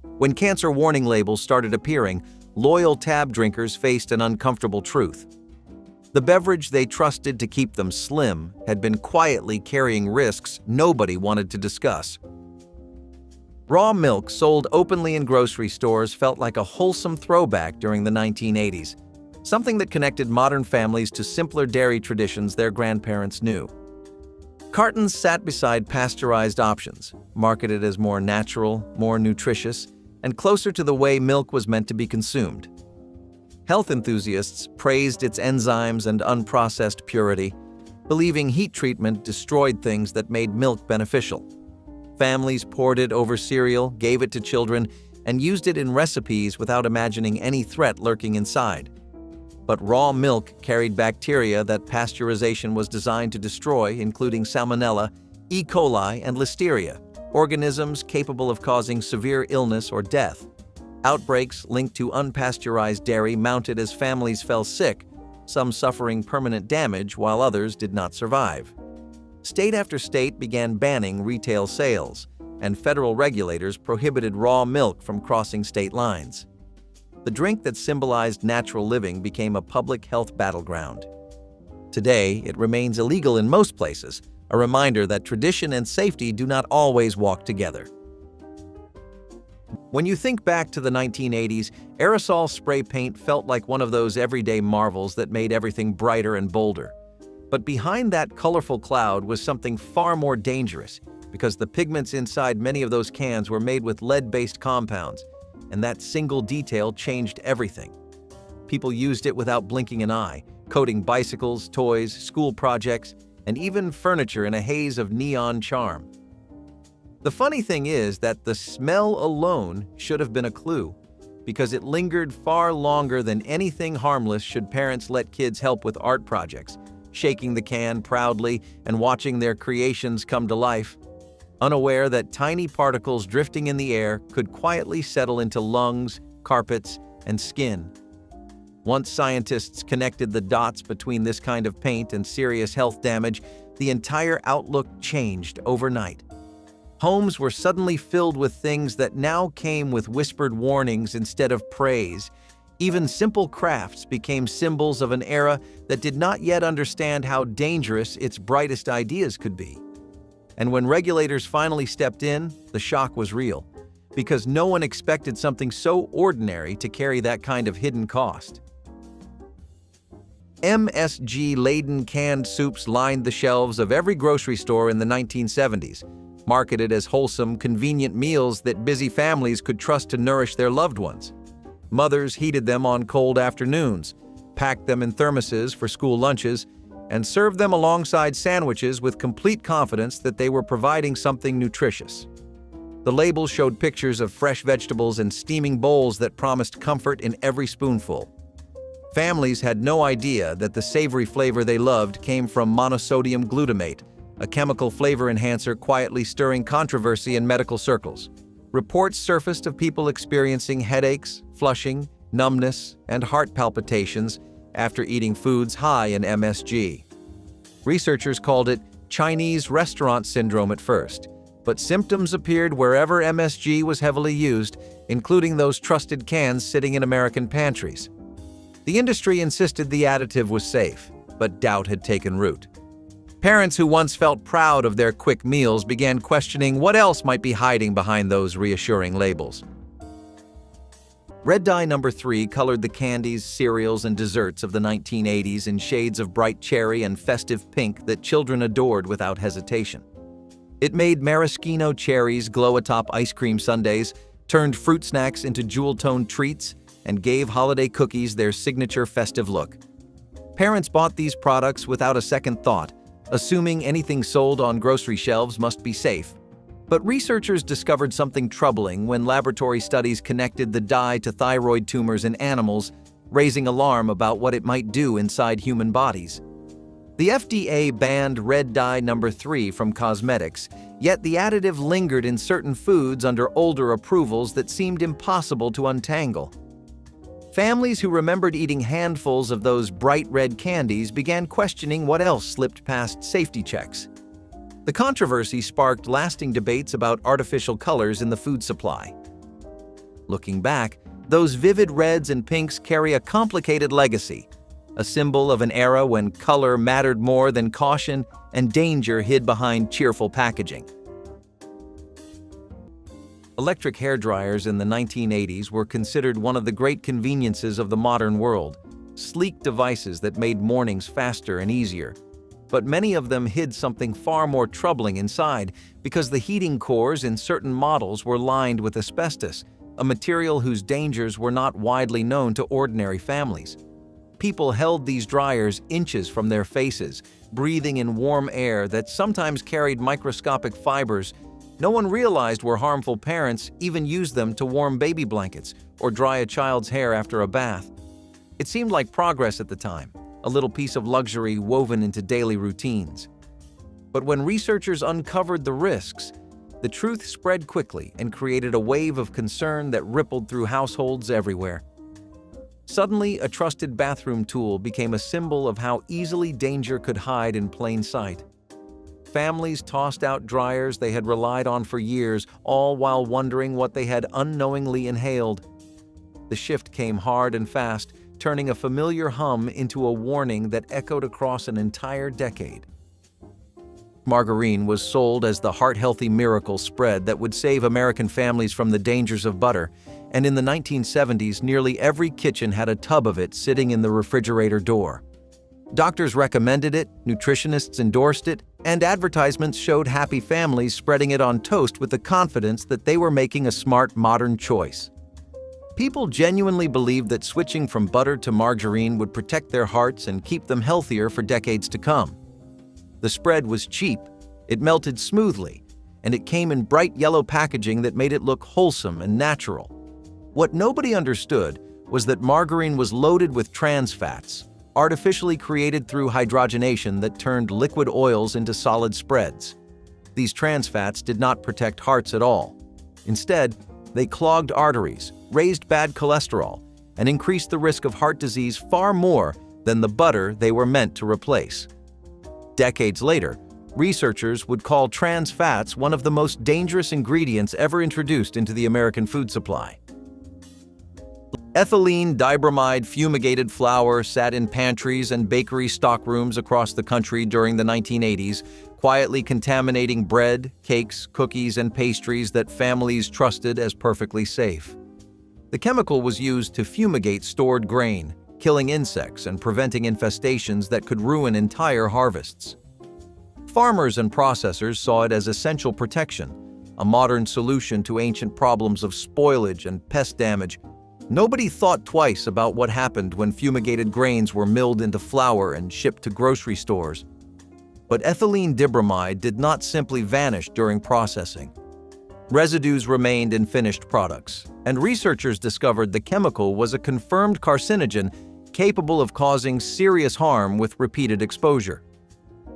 A: When cancer warning labels started appearing, loyal Tab drinkers faced an uncomfortable truth. The beverage they trusted to keep them slim had been quietly carrying risks nobody wanted to discuss. Raw milk sold openly in grocery stores felt like a wholesome throwback during the 1980s. Something that connected modern families to simpler dairy traditions their grandparents knew. Cartons sat beside pasteurized options, marketed as more natural, more nutritious, and closer to the way milk was meant to be consumed. Health enthusiasts praised its enzymes and unprocessed purity, believing heat treatment destroyed things that made milk beneficial. Families poured it over cereal, gave it to children, and used it in recipes without imagining any threat lurking inside. But raw milk carried bacteria that pasteurization was designed to destroy, including Salmonella, E. coli, and Listeria, organisms capable of causing severe illness or death. Outbreaks linked to unpasteurized dairy mounted as families fell sick, some suffering permanent damage while others did not survive. State after state began banning retail sales, and federal regulators prohibited raw milk from crossing state lines. The drink that symbolized natural living became a public health battleground. Today, it remains illegal in most places, a reminder that tradition and safety do not always walk together. When you think back to the 1980s, aerosol spray paint felt like one of those everyday marvels that made everything brighter and bolder. But behind that colorful cloud was something far more dangerous, because the pigments inside many of those cans were made with lead-based compounds, and that single detail changed everything. People used it without blinking an eye, coating bicycles, toys, school projects, and even furniture in a haze of neon charm. The funny thing is that the smell alone should have been a clue, because it lingered far longer than anything harmless should parents let kids help with art projects, shaking the can proudly and watching their creations come to life, unaware that tiny particles drifting in the air could quietly settle into lungs, carpets, and skin. Once scientists connected the dots between this kind of paint and serious health damage, the entire outlook changed overnight. Homes were suddenly filled with things that now came with whispered warnings instead of praise. Even simple crafts became symbols of an era that did not yet understand how dangerous its brightest ideas could be. And when regulators finally stepped in, the shock was real, because no one expected something so ordinary to carry that kind of hidden cost. MSG-laden canned soups lined the shelves of every grocery store in the 1970s, marketed as wholesome, convenient meals that busy families could trust to nourish their loved ones. Mothers heated them on cold afternoons, packed them in thermoses for school lunches, and served them alongside sandwiches with complete confidence that they were providing something nutritious. The labels showed pictures of fresh vegetables and steaming bowls that promised comfort in every spoonful. Families had no idea that the savory flavor they loved came from monosodium glutamate, a chemical flavor enhancer quietly stirring controversy in medical circles. Reports surfaced of people experiencing headaches, flushing, numbness, and heart palpitations after eating foods high in MSG. Researchers called it Chinese restaurant syndrome at first, but symptoms appeared wherever MSG was heavily used, including those trusted cans sitting in American pantries. The industry insisted the additive was safe, but doubt had taken root. Parents who once felt proud of their quick meals began questioning what else might be hiding behind those reassuring labels. Red dye number 3 colored the candies, cereals, and desserts of the 1980s in shades of bright cherry and festive pink that children adored without hesitation. It made maraschino cherries glow atop ice cream sundaes, turned fruit snacks into jewel-toned treats, and gave holiday cookies their signature festive look. Parents bought these products without a second thought, assuming anything sold on grocery shelves must be safe. But researchers discovered something troubling when laboratory studies connected the dye to thyroid tumors in animals, raising alarm about what it might do inside human bodies. The FDA banned red dye number 3 from cosmetics, yet the additive lingered in certain foods under older approvals that seemed impossible to untangle. Families who remembered eating handfuls of those bright red candies began questioning what else slipped past safety checks. The controversy sparked lasting debates about artificial colors in the food supply. Looking back, those vivid reds and pinks carry a complicated legacy, a symbol of an era when color mattered more than caution and danger hid behind cheerful packaging. Electric hair dryers in the 1980s were considered one of the great conveniences of the modern world, sleek devices that made mornings faster and easier. But many of them hid something far more troubling inside because the heating cores in certain models were lined with asbestos, a material whose dangers were not widely known to ordinary families. People held these dryers inches from their faces, breathing in warm air that sometimes carried microscopic fibers. No one realized were harmful. Parents even used them to warm baby blankets or dry a child's hair after a bath. It seemed like progress at the time, a little piece of luxury woven into daily routines. But when researchers uncovered the risks, the truth spread quickly and created a wave of concern that rippled through households everywhere. Suddenly, a trusted bathroom tool became a symbol of how easily danger could hide in plain sight. Families tossed out dryers they had relied on for years, all while wondering what they had unknowingly inhaled. The shift came hard and fast, turning a familiar hum into a warning that echoed across an entire decade. Margarine was sold as the heart-healthy miracle spread that would save American families from the dangers of butter, and in the 1970s, nearly every kitchen had a tub of it sitting in the refrigerator door. Doctors recommended it, nutritionists endorsed it, and advertisements showed happy families spreading it on toast with the confidence that they were making a smart, modern choice. People genuinely believed that switching from butter to margarine would protect their hearts and keep them healthier for decades to come. The spread was cheap, it melted smoothly, and it came in bright yellow packaging that made it look wholesome and natural. What nobody understood was that margarine was loaded with trans fats, artificially created through hydrogenation that turned liquid oils into solid spreads. These trans fats did not protect hearts at all. Instead, they clogged arteries, raised bad cholesterol, and increased the risk of heart disease far more than the butter they were meant to replace. Decades later, researchers would call trans fats one of the most dangerous ingredients ever introduced into the American food supply. Ethylene dibromide fumigated flour sat in pantries and bakery stockrooms across the country during the 1980s, quietly contaminating bread, cakes, cookies, and pastries that families trusted as perfectly safe. The chemical was used to fumigate stored grain, killing insects and preventing infestations that could ruin entire harvests. Farmers and processors saw it as essential protection, a modern solution to ancient problems of spoilage and pest damage. Nobody thought twice about what happened when fumigated grains were milled into flour and shipped to grocery stores. But ethylene dibromide did not simply vanish during processing. Residues remained in finished products, and researchers discovered the chemical was a confirmed carcinogen capable of causing serious harm with repeated exposure.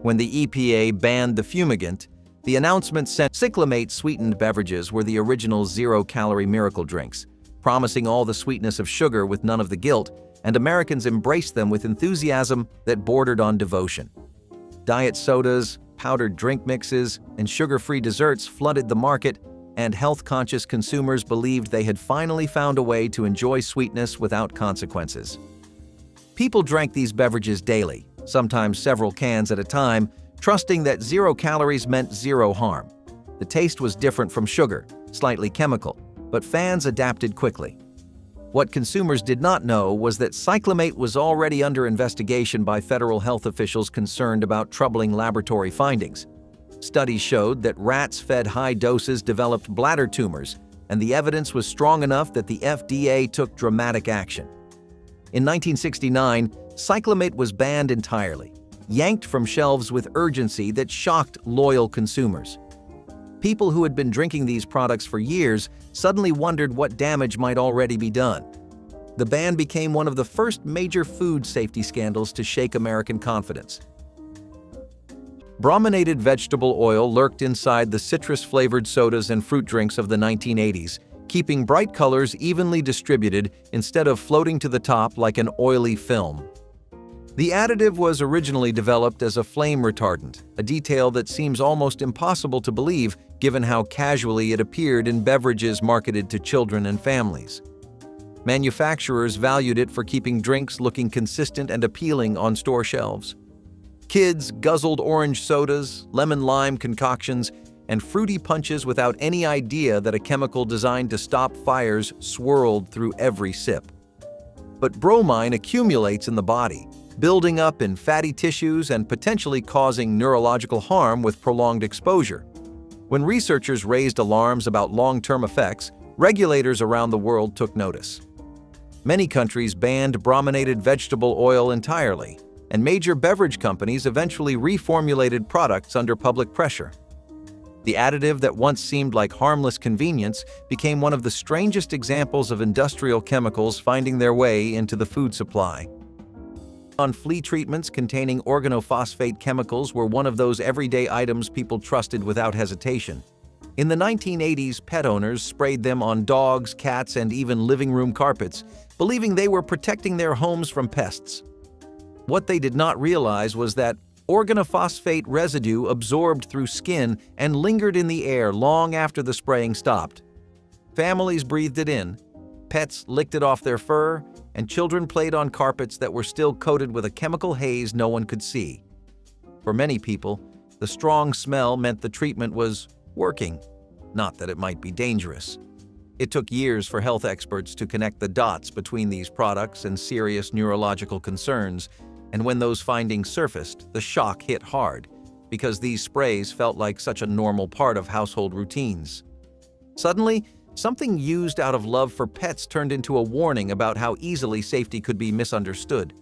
A: When the EPA banned the fumigant, the announcement sent Cyclamate sweetened beverages were the original zero-calorie miracle drinks, promising all the sweetness of sugar with none of the guilt, and Americans embraced them with enthusiasm that bordered on devotion. Diet sodas, powdered drink mixes, and sugar-free desserts flooded the market, and health-conscious consumers believed they had finally found a way to enjoy sweetness without consequences. People drank these beverages daily, sometimes several cans at a time, trusting that 0 calories meant 0 harm. The taste was different from sugar, slightly chemical, but fans adapted quickly. What consumers did not know was that Cyclamate was already under investigation by federal health officials concerned about troubling laboratory findings. Studies showed that rats fed high doses developed bladder tumors, and the evidence was strong enough that the FDA took dramatic action. In 1969, Cyclamate was banned entirely, yanked from shelves with urgency that shocked loyal consumers. People who had been drinking these products for years suddenly wondered what damage might already be done. The ban became one of the first major food safety scandals to shake American confidence. Brominated vegetable oil lurked inside the citrus-flavored sodas and fruit drinks of the 1980s, keeping bright colors evenly distributed instead of floating to the top like an oily film. The additive was originally developed as a flame retardant, a detail that seems almost impossible to believe given how casually it appeared in beverages marketed to children and families. Manufacturers valued it for keeping drinks looking consistent and appealing on store shelves. Kids guzzled orange sodas, lemon-lime concoctions, and fruity punches without any idea that a chemical designed to stop fires swirled through every sip. But bromine accumulates in the body, building up in fatty tissues and potentially causing neurological harm with prolonged exposure. When researchers raised alarms about long-term effects, regulators around the world took notice. Many countries banned brominated vegetable oil entirely, and major beverage companies eventually reformulated products under public pressure. The additive that once seemed like harmless convenience became one of the strangest examples of industrial chemicals finding their way into the food supply. Flea treatments containing organophosphate chemicals were one of those everyday items people trusted without hesitation. In the 1980s, pet owners sprayed them on dogs, cats, and even living room carpets, believing they were protecting their homes from pests. What they did not realize was that organophosphate residue absorbed through skin and lingered in the air long after the spraying stopped. Families breathed it in, pets licked it off their fur, and children played on carpets that were still coated with a chemical haze no one could see. For many people, the strong smell meant the treatment was working, not that it might be dangerous. It took years for health experts to connect the dots between these products and serious neurological concerns, and when those findings surfaced, the shock hit hard, because these sprays felt like such a normal part of household routines. Suddenly, something used out of love for pets turned into a warning about how easily safety could be misunderstood.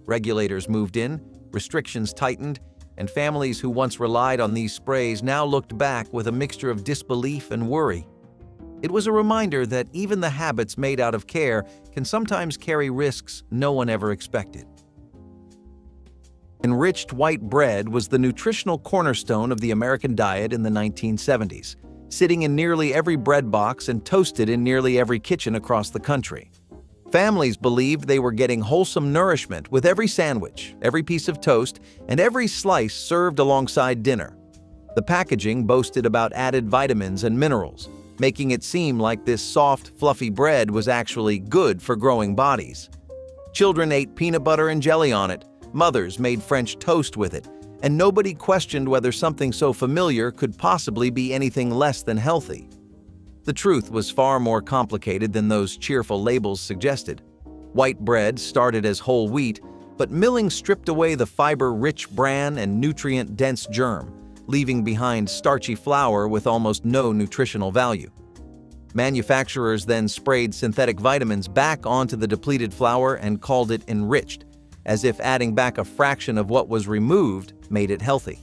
A: Regulators moved in, restrictions tightened, and families who once relied on these sprays now looked back with a mixture of disbelief and worry. It was a reminder that even the habits made out of care can sometimes carry risks no one ever expected. Enriched white bread was the nutritional cornerstone of the American diet in the 1970s, sitting in nearly every bread box and toasted in nearly every kitchen across the country. Families believed they were getting wholesome nourishment with every sandwich, every piece of toast, and every slice served alongside dinner. The packaging boasted about added vitamins and minerals, making it seem like this soft, fluffy bread was actually good for growing bodies. Children ate peanut butter and jelly on it, mothers made French toast with it, and nobody questioned whether something so familiar could possibly be anything less than healthy. The truth was far more complicated than those cheerful labels suggested. White bread started as whole wheat, but milling stripped away the fiber-rich bran and nutrient-dense germ, leaving behind starchy flour with almost no nutritional value. Manufacturers then sprayed synthetic vitamins back onto the depleted flour and called it enriched, as if adding back a fraction of what was removed made it healthy.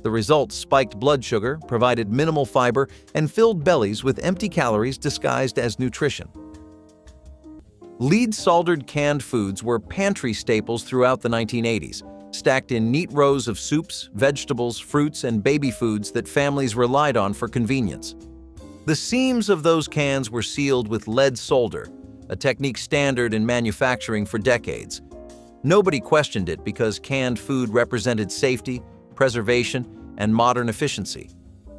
A: The result spiked blood sugar, provided minimal fiber, and filled bellies with empty calories disguised as nutrition. Lead-soldered canned foods were pantry staples throughout the 1980s, stacked in neat rows of soups, vegetables, fruits, and baby foods that families relied on for convenience. The seams of those cans were sealed with lead solder, a technique standard in manufacturing for decades. Nobody questioned it because canned food represented safety, preservation, and modern efficiency.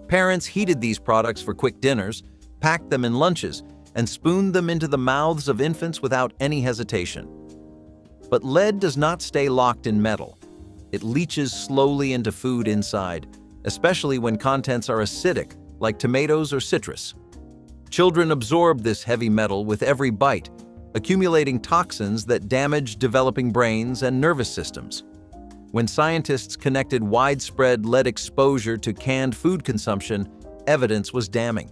A: Parents heated these products for quick dinners, packed them in lunches, and spooned them into the mouths of infants without any hesitation. But lead does not stay locked in metal. It leaches slowly into food inside, especially when contents are acidic, like tomatoes or citrus. Children absorb this heavy metal with every bite, accumulating toxins that damage developing brains and nervous systems. When scientists connected widespread lead exposure to canned food consumption, evidence was damning.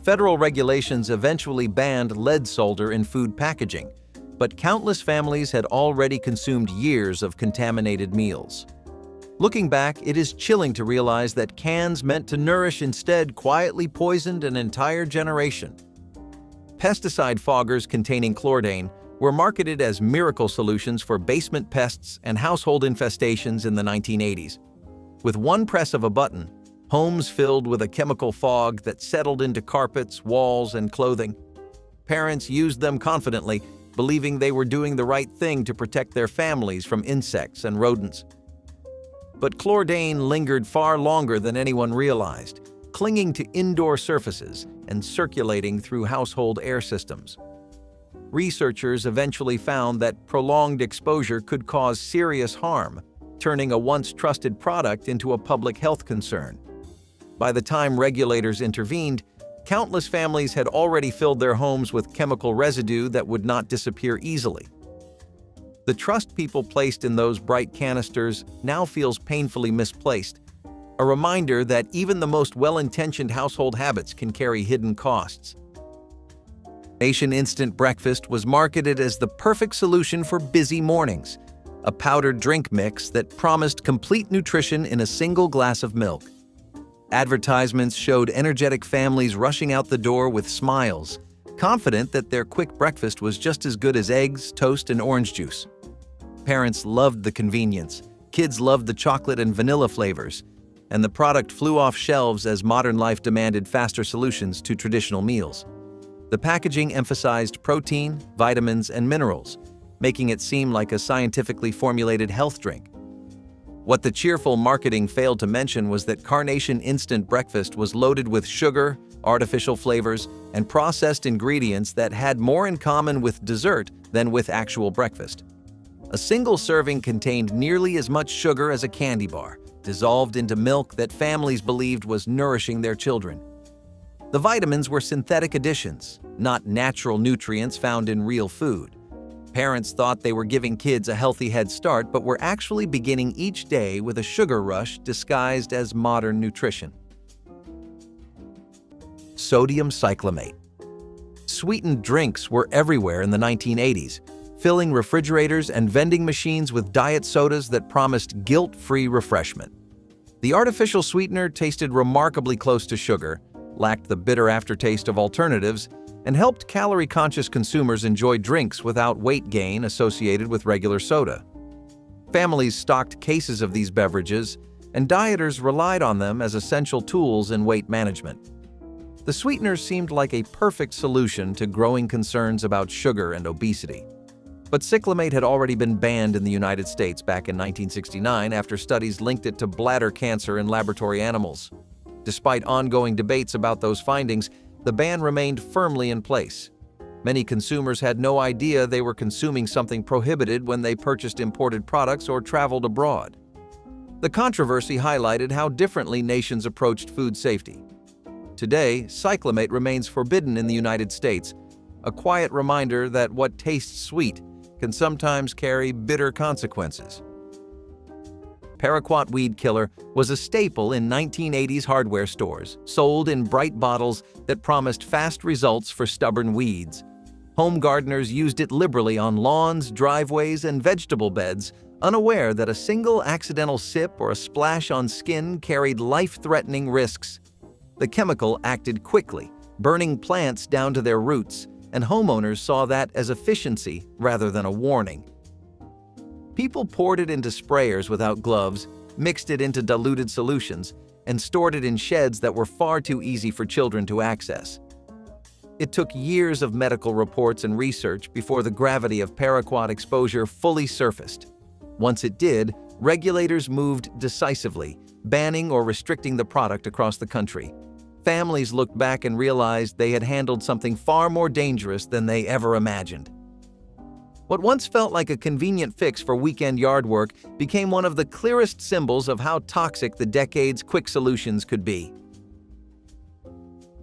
A: Federal regulations eventually banned lead solder in food packaging, but countless families had already consumed years of contaminated meals. Looking back, it is chilling to realize that cans meant to nourish instead quietly poisoned an entire generation. Pesticide foggers containing chlorine were marketed as miracle solutions for basement pests and household infestations in the 1980s. With one press of a button, homes filled with a chemical fog that settled into carpets, walls, and clothing. Parents used them confidently, believing they were doing the right thing to protect their families from insects and rodents. But chlorine lingered far longer than anyone realized, clinging to indoor surfaces and circulating through household air systems. Researchers eventually found that prolonged exposure could cause serious harm, turning a once trusted product into a public health concern. By the time regulators intervened, countless families had already filled their homes with chemical residue that would not disappear easily. The trust people placed in those bright canisters now feels painfully misplaced, a reminder that even the most well-intentioned household habits can carry hidden costs. Asian Instant Breakfast was marketed as the perfect solution for busy mornings, a powdered drink mix that promised complete nutrition in a single glass of milk. Advertisements showed energetic families rushing out the door with smiles, confident that their quick breakfast was just as good as eggs, toast, and orange juice. Parents loved the convenience, kids loved the chocolate and vanilla flavors, and the product flew off shelves as modern life demanded faster solutions to traditional meals. The packaging emphasized protein, vitamins, and minerals, making it seem like a scientifically formulated health drink. What the cheerful marketing failed to mention was that Carnation Instant Breakfast was loaded with sugar, artificial flavors, and processed ingredients that had more in common with dessert than with actual breakfast. A single serving contained nearly as much sugar as a candy bar, dissolved into milk that families believed was nourishing their children. The vitamins were synthetic additions, not natural nutrients found in real food. Parents thought they were giving kids a healthy head start, but were actually beginning each day with a sugar rush disguised as modern nutrition. Sodium cyclamate. Sweetened drinks were everywhere in the 1980s, filling refrigerators and vending machines with diet sodas that promised guilt-free refreshment. The artificial sweetener tasted remarkably close to sugar, lacked the bitter aftertaste of alternatives, and helped calorie-conscious consumers enjoy drinks without weight gain associated with regular soda. Families stocked cases of these beverages, and dieters relied on them as essential tools in weight management. The sweeteners seemed like a perfect solution to growing concerns about sugar and obesity. But Cyclamate had already been banned in the United States back in 1969 after studies linked it to bladder cancer in laboratory animals. Despite ongoing debates about those findings, the ban remained firmly in place. Many consumers had no idea they were consuming something prohibited when they purchased imported products or traveled abroad. The controversy highlighted how differently nations approached food safety. Today, Cyclamate remains forbidden in the United States, a quiet reminder that what tastes sweet can sometimes carry bitter consequences. Paraquat weed killer was a staple in 1980s hardware stores, sold in bright bottles that promised fast results for stubborn weeds. Home gardeners used it liberally on lawns, driveways, and vegetable beds, unaware that a single accidental sip or a splash on skin carried life-threatening risks. The chemical acted quickly, burning plants down to their roots, and homeowners saw that as efficiency rather than a warning. People poured it into sprayers without gloves, mixed it into diluted solutions, and stored it in sheds that were far too easy for children to access. It took years of medical reports and research before the gravity of Paraquat exposure fully surfaced. Once it did, regulators moved decisively, banning or restricting the product across the country. Families looked back and realized they had handled something far more dangerous than they ever imagined. What once felt like a convenient fix for weekend yard work became one of the clearest symbols of how toxic the decade's quick solutions could be.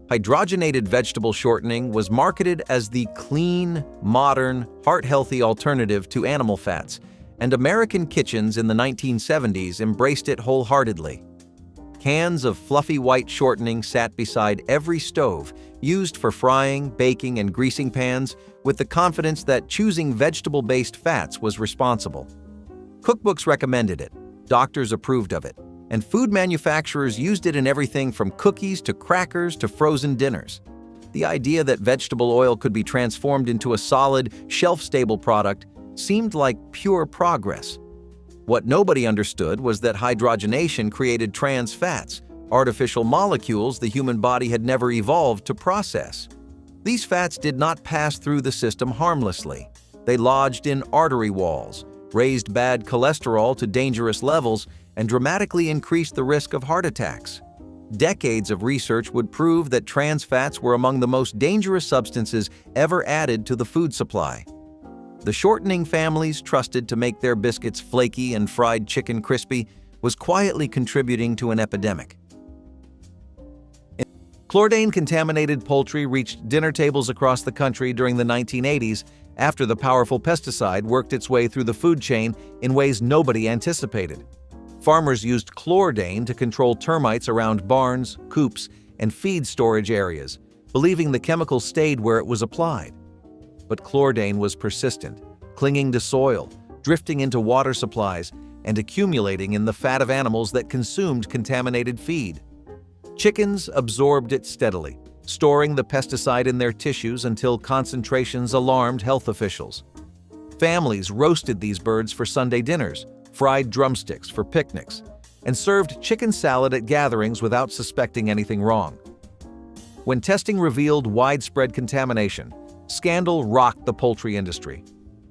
A: Hydrogenated vegetable shortening was marketed as the clean, modern, heart-healthy alternative to animal fats, and American kitchens in the 1970s embraced it wholeheartedly. Cans of fluffy white shortening sat beside every stove, used for frying, baking, and greasing pans, with the confidence that choosing vegetable-based fats was responsible. Cookbooks recommended it, doctors approved of it, and food manufacturers used it in everything from cookies to crackers to frozen dinners. The idea that vegetable oil could be transformed into a solid, shelf-stable product seemed like pure progress. What nobody understood was that hydrogenation created trans fats, artificial molecules the human body had never evolved to process. These fats did not pass through the system harmlessly. They lodged in artery walls, raised bad cholesterol to dangerous levels, and dramatically increased the risk of heart attacks. Decades of research would prove that trans fats were among the most dangerous substances ever added to the food supply. The shortening families trusted to make their biscuits flaky and fried chicken crispy was quietly contributing to an epidemic. Chlorine-contaminated poultry reached dinner tables across the country during the 1980s after the powerful pesticide worked its way through the food chain in ways nobody anticipated. Farmers used chlordane to control termites around barns, coops, and feed storage areas, believing the chemical stayed where it was applied. But chlordane was persistent, clinging to soil, drifting into water supplies, and accumulating in the fat of animals that consumed contaminated feed. Chickens absorbed it steadily, storing the pesticide in their tissues until concentrations alarmed health officials. Families roasted these birds for Sunday dinners, fried drumsticks for picnics, and served chicken salad at gatherings without suspecting anything wrong. When testing revealed widespread contamination, scandal rocked the poultry industry.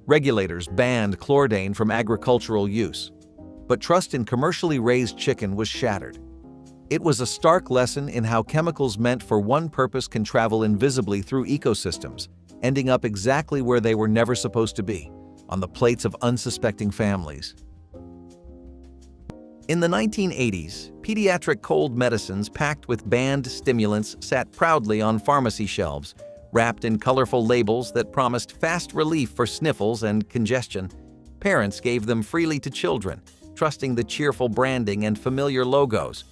A: Regulators banned chlordane from agricultural use, but trust in commercially raised chicken was shattered. It was a stark lesson in how chemicals meant for one purpose can travel invisibly through ecosystems, ending up exactly where they were never supposed to be, on the plates of unsuspecting families. In the 1980s, pediatric cold medicines packed with banned stimulants sat proudly on pharmacy shelves, wrapped in colorful labels that promised fast relief for sniffles and congestion. Parents gave them freely to children, trusting the cheerful branding and familiar logos.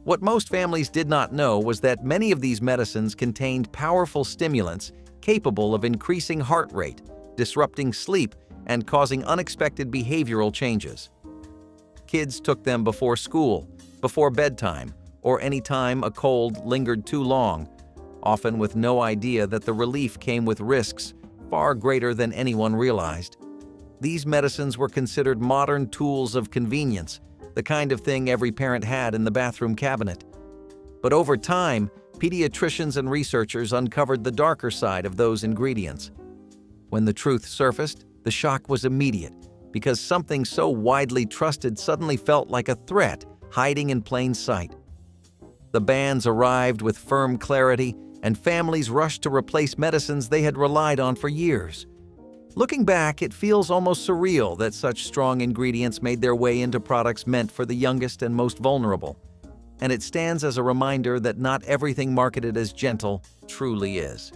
A: What most families did not know was that many of these medicines contained powerful stimulants capable of increasing heart rate, disrupting sleep, and causing unexpected behavioral changes. Kids took them before school, before bedtime, or any time a cold lingered too long, often with no idea that the relief came with risks far greater than anyone realized. These medicines were considered modern tools of convenience, the kind of thing every parent had in the bathroom cabinet. But over time, pediatricians and researchers uncovered the darker side of those ingredients. When the truth surfaced, the shock was immediate, because something so widely trusted suddenly felt like a threat hiding in plain sight. The bans arrived with firm clarity, and families rushed to replace medicines they had relied on for years. Looking back, it feels almost surreal that such strong ingredients made their way into products meant for the youngest and most vulnerable. And it stands as a reminder that not everything marketed as gentle truly is.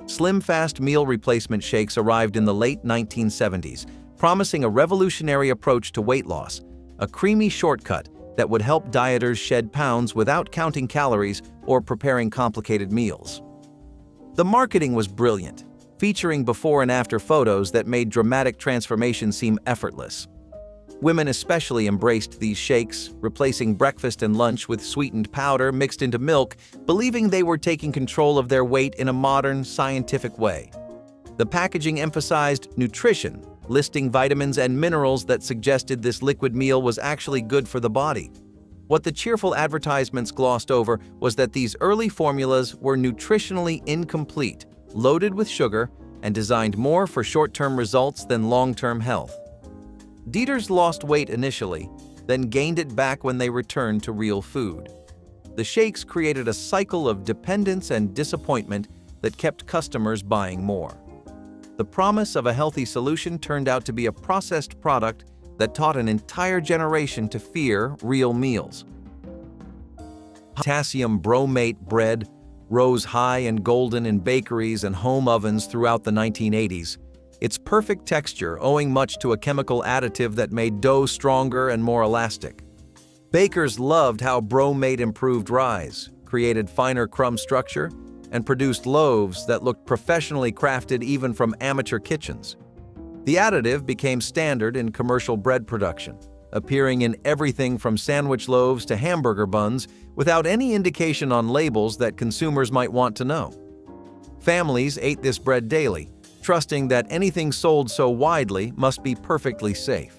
A: Slim Fast meal replacement shakes arrived in the late 1970s, promising a revolutionary approach to weight loss, a creamy shortcut that would help dieters shed pounds without counting calories or preparing complicated meals. The marketing was brilliant, featuring before and after photos that made dramatic transformation seem effortless. Women especially embraced these shakes, replacing breakfast and lunch with sweetened powder mixed into milk, believing they were taking control of their weight in a modern, scientific way. The packaging emphasized nutrition, listing vitamins and minerals that suggested this liquid meal was actually good for the body. What the cheerful advertisements glossed over was that these early formulas were nutritionally incomplete, loaded with sugar, and designed more for short-term results than long-term health. Dieters lost weight initially, then gained it back when they returned to real food. The shakes created a cycle of dependence and disappointment that kept customers buying more. The promise of a healthy solution turned out to be a processed product that taught an entire generation to fear real meals. Potassium bromate bread rose high and golden in bakeries and home ovens throughout the 1980s, its perfect texture owing much to a chemical additive that made dough stronger and more elastic. Bakers loved how bromate improved rise, created finer crumb structure, and produced loaves that looked professionally crafted even from amateur kitchens. The additive became standard in commercial bread production, appearing in everything from sandwich loaves to hamburger buns without any indication on labels that consumers might want to know. Families ate this bread daily, trusting that anything sold so widely must be perfectly safe.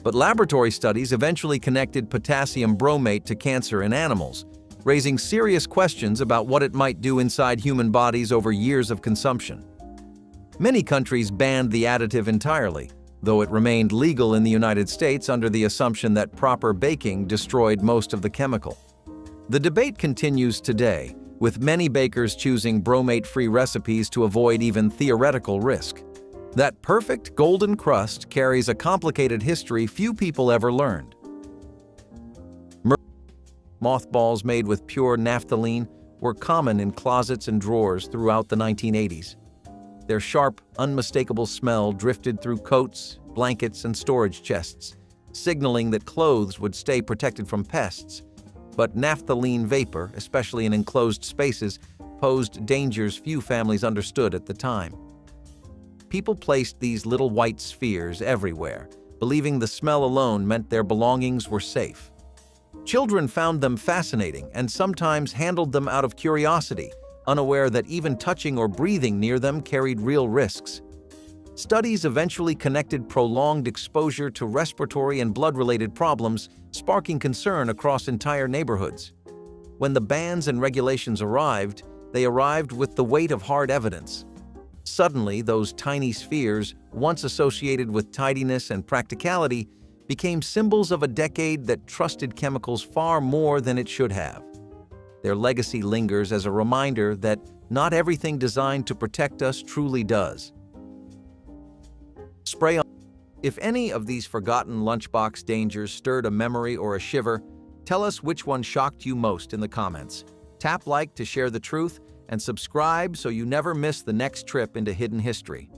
A: But laboratory studies eventually connected potassium bromate to cancer in animals, raising serious questions about what it might do inside human bodies over years of consumption. Many countries banned the additive entirely, though it remained legal in the United States under the assumption that proper baking destroyed most of the chemical. The debate continues today, with many bakers choosing bromate-free recipes to avoid even theoretical risk. That perfect golden crust carries a complicated history few people ever learned. Mothballs made with pure naphthalene were common in closets and drawers throughout the 1980s. Their sharp, unmistakable smell drifted through coats, blankets, and storage chests, signaling that clothes would stay protected from pests. But naphthalene vapor, especially in enclosed spaces, posed dangers few families understood at the time. People placed these little white spheres everywhere, believing the smell alone meant their belongings were safe. Children found them fascinating and sometimes handled them out of curiosity, unaware that even touching or breathing near them carried real risks. Studies eventually connected prolonged exposure to respiratory and blood-related problems, sparking concern across entire neighborhoods. When the bans and regulations arrived, they arrived with the weight of hard evidence. Suddenly, those tiny spheres, once associated with tidiness and practicality, became symbols of a decade that trusted chemicals far more than it should have. Their legacy lingers as a reminder that not everything designed to protect us truly does. Spray on. If any of these forgotten lunchbox dangers stirred a memory or a shiver, tell us which one shocked you most in the comments. Tap like to share the truth and subscribe so you never miss the next trip into hidden history.